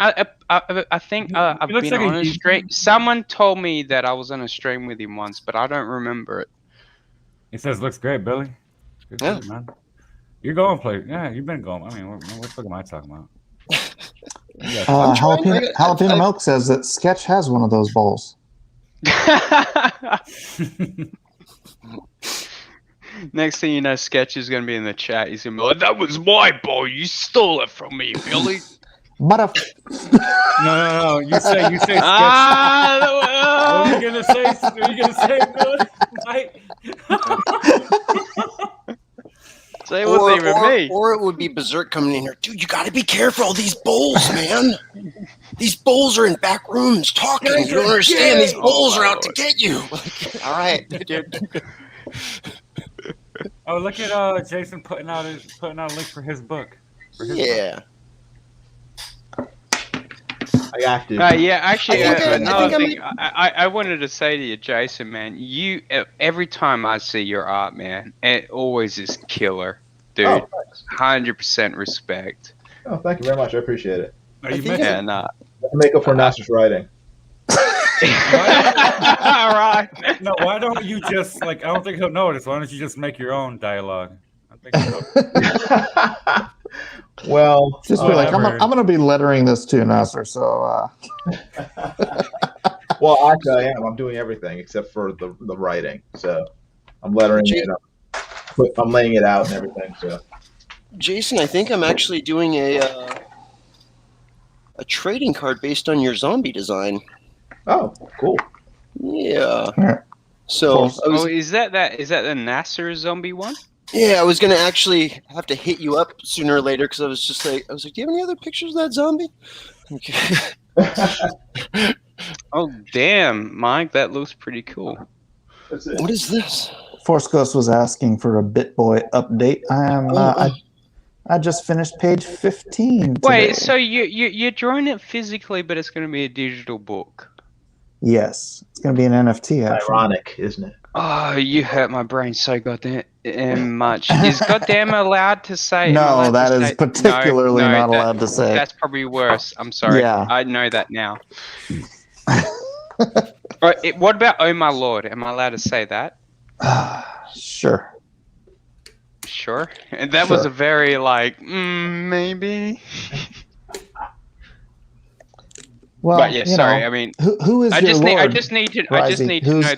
on a stream. Someone told me that I was on a stream with him once, but I don't remember it. He says, "Looks great, Billy." Good Yeah, man. You're going play. Yeah, you've been going. I mean, what the fuck am I talking about? Jalapeno Milk says that Sketch has one of those bowls. Next thing you know, Sketch is going to be in the chat. He's going to be like, that was my bowl. You stole it from me, Billy. No. You say Sketch. What are you going to say? What are you going to say, Billy? Say it wasn't even me. Or it would be Berserk coming in here. Dude, you got to be careful. These bowls, man. These bowls are in back rooms talking. You don't understand. These bowls are out to get you. All right, dude. Oh, look at Jason putting out a link for his book. Yeah. I have to. Yeah, actually, another thing I wanted to say to you, Jason, man, you every time I see your art, man, it always is killer, dude. Oh, 100% respect. Oh, thank you very much. I appreciate it. Make up for Nasser's writing. All right. No, why don't you just I don't think he'll notice. Why don't you just make your own dialogue? I think well, just be like, I'm gonna be lettering this too, Nasser. So. Well, actually, I am. I'm doing everything except for the writing. So I'm lettering it up. I'm laying it out and everything. So. Jason, I think I'm actually doing a trading card based on your zombie design. Oh, cool. Yeah. So is that the Nasser zombie one? Yeah, I was gonna actually have to hit you up sooner or later because I was like, do you have any other pictures of that zombie? Okay. Oh damn, Mike, that looks pretty cool. What is this? Force Ghost was asking for a BitBoy update. I just finished page 15 today. Wait, so you're drawing it physically, but it's going to be a digital book? Yes, it's going to be an NFT. Actually. Ironic, isn't it? Oh, you hurt my brain so goddamn much. Is goddamn allowed to say? No, that is particularly not allowed to say. That's probably worse. I'm sorry. Yeah. I know that now. What about Oh My Lord? Am I allowed to say that? Sure. Sure. And that was a very maybe. Well, but yeah, sorry. I mean, who is your Lord? I just need to know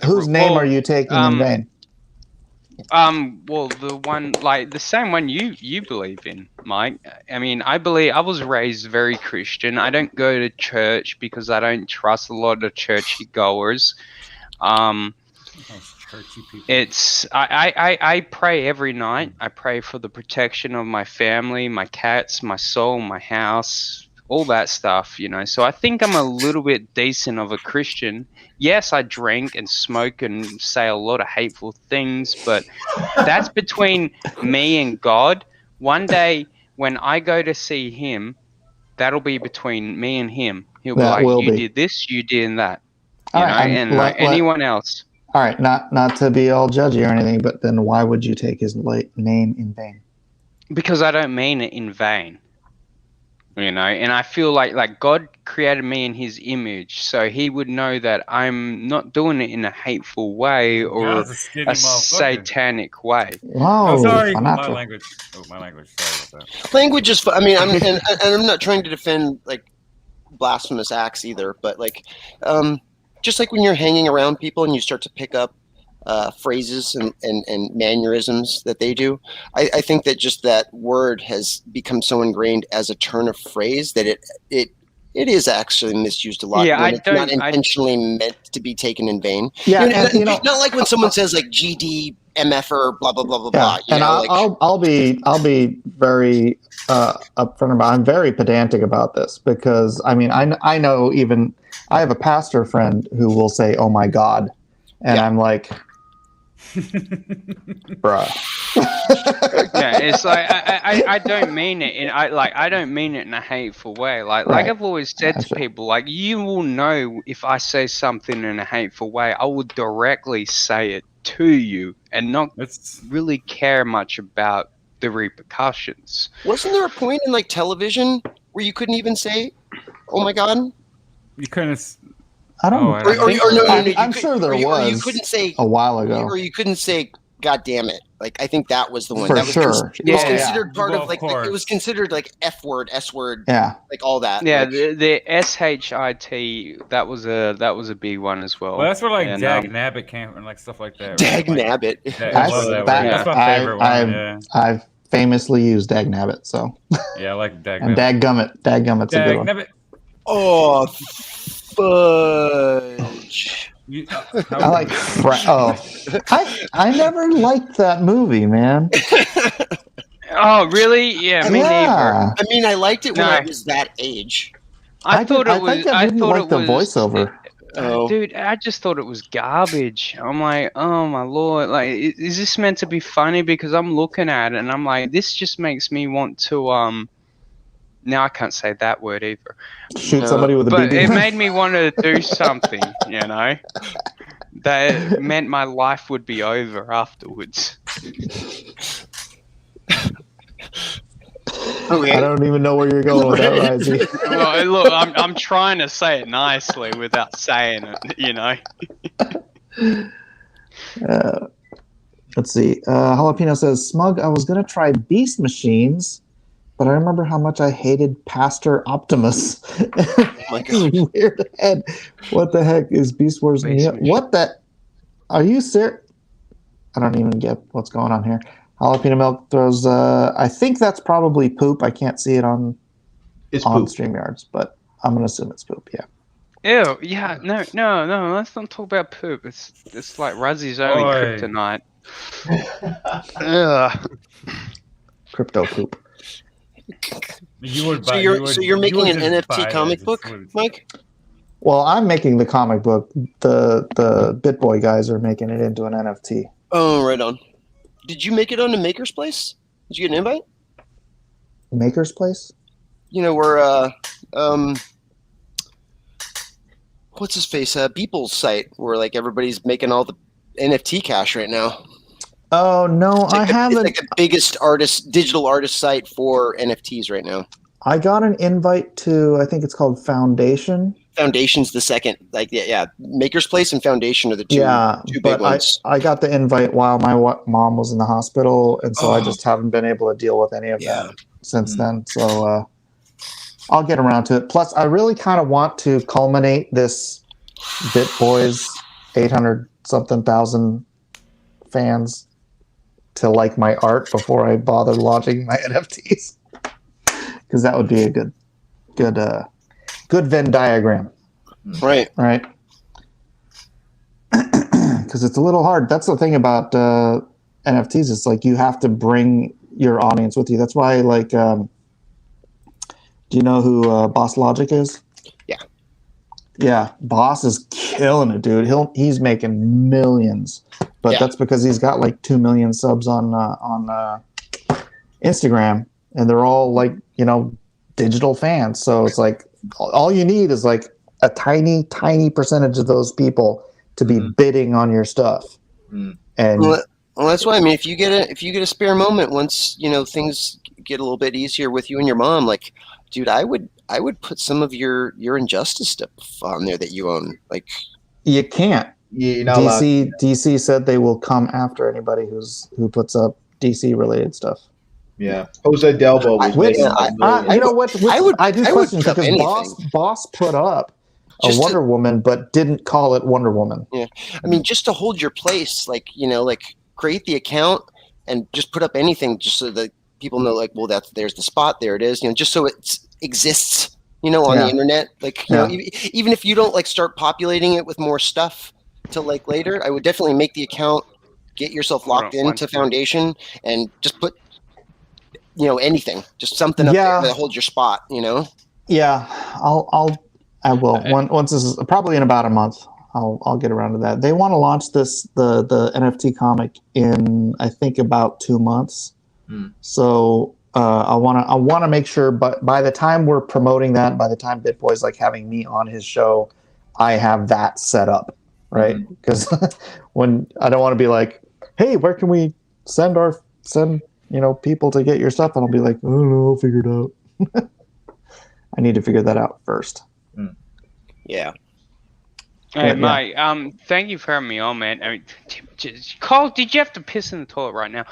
whose name are you taking in vain? Well, the one the same one you believe in, Mike. I mean, I was raised very Christian. I don't go to church because I don't trust a lot of churchy goers. It's I pray every night. I pray for the protection of my family, my cats, my soul, my house, all that stuff, So I think I'm a little bit decent of a Christian. Yes, I drink and smoke and say a lot of hateful things, but that's between me and God. One day when I go to see him, that'll be between me and him. He'll be like, you did this, you did that. And anyone else. All right, not to be all judgy or anything, but then why would you take his name in vain? Because I don't mean it in vain. And I feel like God created me in his image, so he would know that I'm not doing it in a hateful way or a satanic way. Oh, sorry. My language. Sorry about that. Language is, I mean, and I'm not trying to defend like blasphemous acts either, but like, just like when you're hanging around people and you start to pick up phrases and mannerisms that they do, I think that just that word has become so ingrained as a turn of phrase that it is actually misused a lot. Yeah, it's not intentionally meant to be taken in vain. Yeah, not like when someone says like GD, MF or blah blah blah blah blah. And I'll be very upfront about. I'm very pedantic about this because I mean I know even I have a pastor friend who will say "Oh my God," and I'm like, bruh. Yeah, it's like I don't mean it I don't mean it in a hateful way. Like I've always said to people, like, you will know if I say something in a hateful way. I will directly say it to you and not really care much about the repercussions. Wasn't there a point in like television where you couldn't even say "Oh my God"? You couldn't. I don't. I'm sure there was. Or you couldn't say a while ago. Or you couldn't say "God damn it." Like I think that was the one. For that was sure. It was considered part of like it was considered like F word, S word. Yeah. Like all that. Yeah, like, the SHIT that was a big one as well. Well, that's where like Dag Nabbit came and like stuff like that. Dag Nabbit. That's my favorite one. I've famously used Dag Nabbit, so. Yeah, I like Dag Nabbit. And Dag Gummit. Dag Gummit's a good one. Nabbit. Oh, fudge. I like. I never liked that movie, man. Oh, really? Yeah, me neither. I mean, I liked it when I was that age. I thought it was the voiceover. Dude, I just thought it was garbage. I'm like, oh my lord, like, is this meant to be funny? Because I'm looking at it and I'm like, this just makes me want to now I can't say that word either. Shoot somebody with a BB gun. But it made me want to do something, that meant my life would be over afterwards. Okay. I don't even know where you're going with that, Risey. Well, look, I'm trying to say it nicely without saying it, Let's see. Jalapeno says, Smug, I was going to try Beast Machines, but I remember how much I hated Pastor Optimus. Oh my God. Weird head. What the heck is Beast Wars? What the? Are you serious? I don't even get what's going on here. Jalapeno Milk throws, I think that's probably poop. I can't see it on StreamYards, but I'm going to assume it's poop, yeah. Ew, yeah, no, let's not talk about poop. It's like Razzy's only kryptonite. Crypto poop. So you're making an NFT comic book, Mike? Well, I'm making the comic book. The BitBoy guys are making it into an NFT. Oh, right on. Did you make it on the Maker's Place? Did you get an invite? Maker's Place? Where what's his face? Beeple's site where like everybody's making all the NFT cash right now. Oh no, I haven't. It's like the biggest digital artist site for NFTs right now. I got an invite to, I think it's called Foundation. Foundation's the second, Maker's Place and Foundation are the two big ones. I got the invite while my mom was in the hospital, and so I just haven't been able to deal with any of that since then. So I'll get around to it. Plus, I really kind of want to culminate this BitBoys 800-something thousand fans to like my art before I bother launching my NFTs, because that would be a good Venn diagram. Right. Because it's a little hard. That's the thing about NFTs. It's like you have to bring your audience with you. That's why, like, do you know who Boss Logic is? Yeah. Yeah, Boss is killing it, dude. He's making millions, but that's because he's got like 2 million subs on Instagram, and they're all like digital fans. So it's like all you need is like a tiny percentage of those people to be bidding on your stuff. And well, that's why. I mean, if you get a spare moment once things get a little bit easier with you and your mom, like, dude, I would put some of your Injustice stuff on there that you own. Like, you can't. You're not DC said they will come after anybody who puts up DC related stuff. Yeah, Jose Delbo was making I do question because Boss put up a Wonder Woman, but didn't call it Wonder Woman. Yeah, I mean, just to hold your place, like create the account and just put up anything, just so that people know, like, well, there's the spot, there it is, just so it exists, on the internet. Like, even if you don't like start populating it with more stuff till like later, I would definitely make the account, get yourself locked into Foundation, and just put anything, just something up there that holds your spot. Yeah, I will. Once this is probably in about a month. I'll get around to that. They want to launch the NFT comic in, I think, about 2 months. So I want to make sure. But by the time we're promoting that, by the time BitBoy's like having me on his show, I have that set up, right? Because when I don't want to be like, hey, where can we send people to get your stuff? And I'll be like, I don't know, I'll figure it out. I need to figure that out first. Yeah. Hey, mate, thank you for having me on, man. I mean, Cole, did you have to piss in the toilet right now?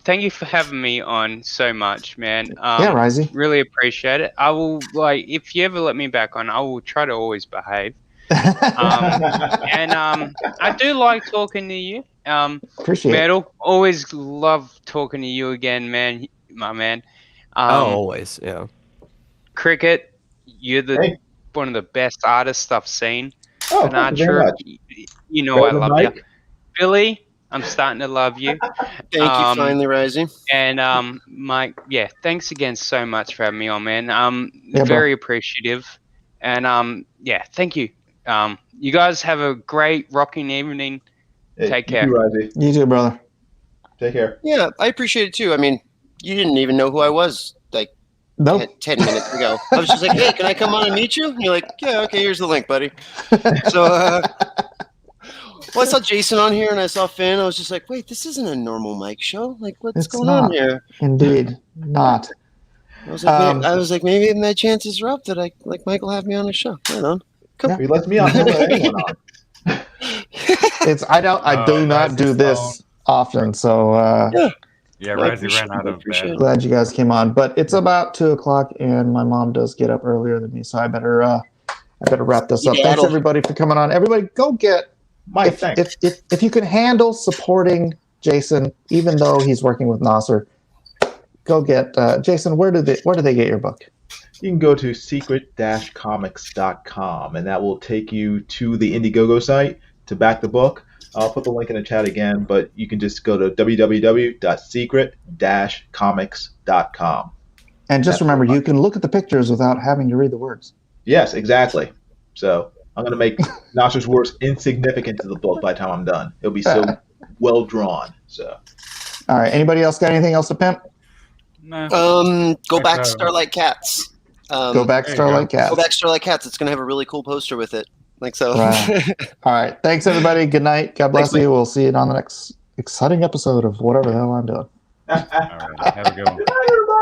Thank you for having me on so much, man. Risey. Really appreciate it. I will, if you ever let me back on, I will try to always behave. And I do like talking to you. Appreciate it. Man, always love talking to you again, man, my man. Always, yeah. Cricket, you're one of the best artists I've seen. Oh, thank you very much. I love you. Billy, I'm starting to love you. Thank you, finally, Rising. And Mike, thanks again so much for having me on, man. Very appreciative. And thank you. You guys have a great rocking evening. Take care. You too, brother. Take care. Yeah, I appreciate it too. I mean, you didn't even know who I was, like, Nope. 10 minutes ago. I was just like, hey, can I come on and meet you? And you're like, yeah, okay, here's the link, buddy. So, I saw Jason on here and I saw Finn. I was just like, wait, this isn't a normal Mike show. Like, what's going on here? Indeed, not. I was like, maybe my chances are up that Michael have me on his show. Right on. Cool. He lets me on. He let anyone on. I do not do this often, so Yeah, Risey ran out of bed. Glad you guys came on, but it's about 2:00, and my mom does get up earlier than me, so I better wrap this up. Thanks everybody for coming on. Everybody, go get Mike. If you can handle supporting Jason, even though he's working with Nasser, go get Jason. Where do they get your book? You can go to secret-comics.com, and that will take you to the Indiegogo site to back the book. I'll put the link in the chat again, but you can just go to www.secret-comics.com. And just remember, you can look at the pictures without having to read the words. Yes, exactly. So I'm going to make Nasser's words insignificant to the book by the time I'm done. It'll be so well drawn. So, all right. Anybody else got anything else to pimp? No. Go back Starlight Cats. Go back Starlight Cats. Go back Starlight Cats. It's going to have a really cool poster with it. Like so. Right. All right. Thanks, everybody. Good night. God bless you. We'll see you on the next exciting episode of whatever the hell I'm doing. All right. Have a good one. Good night, everybody.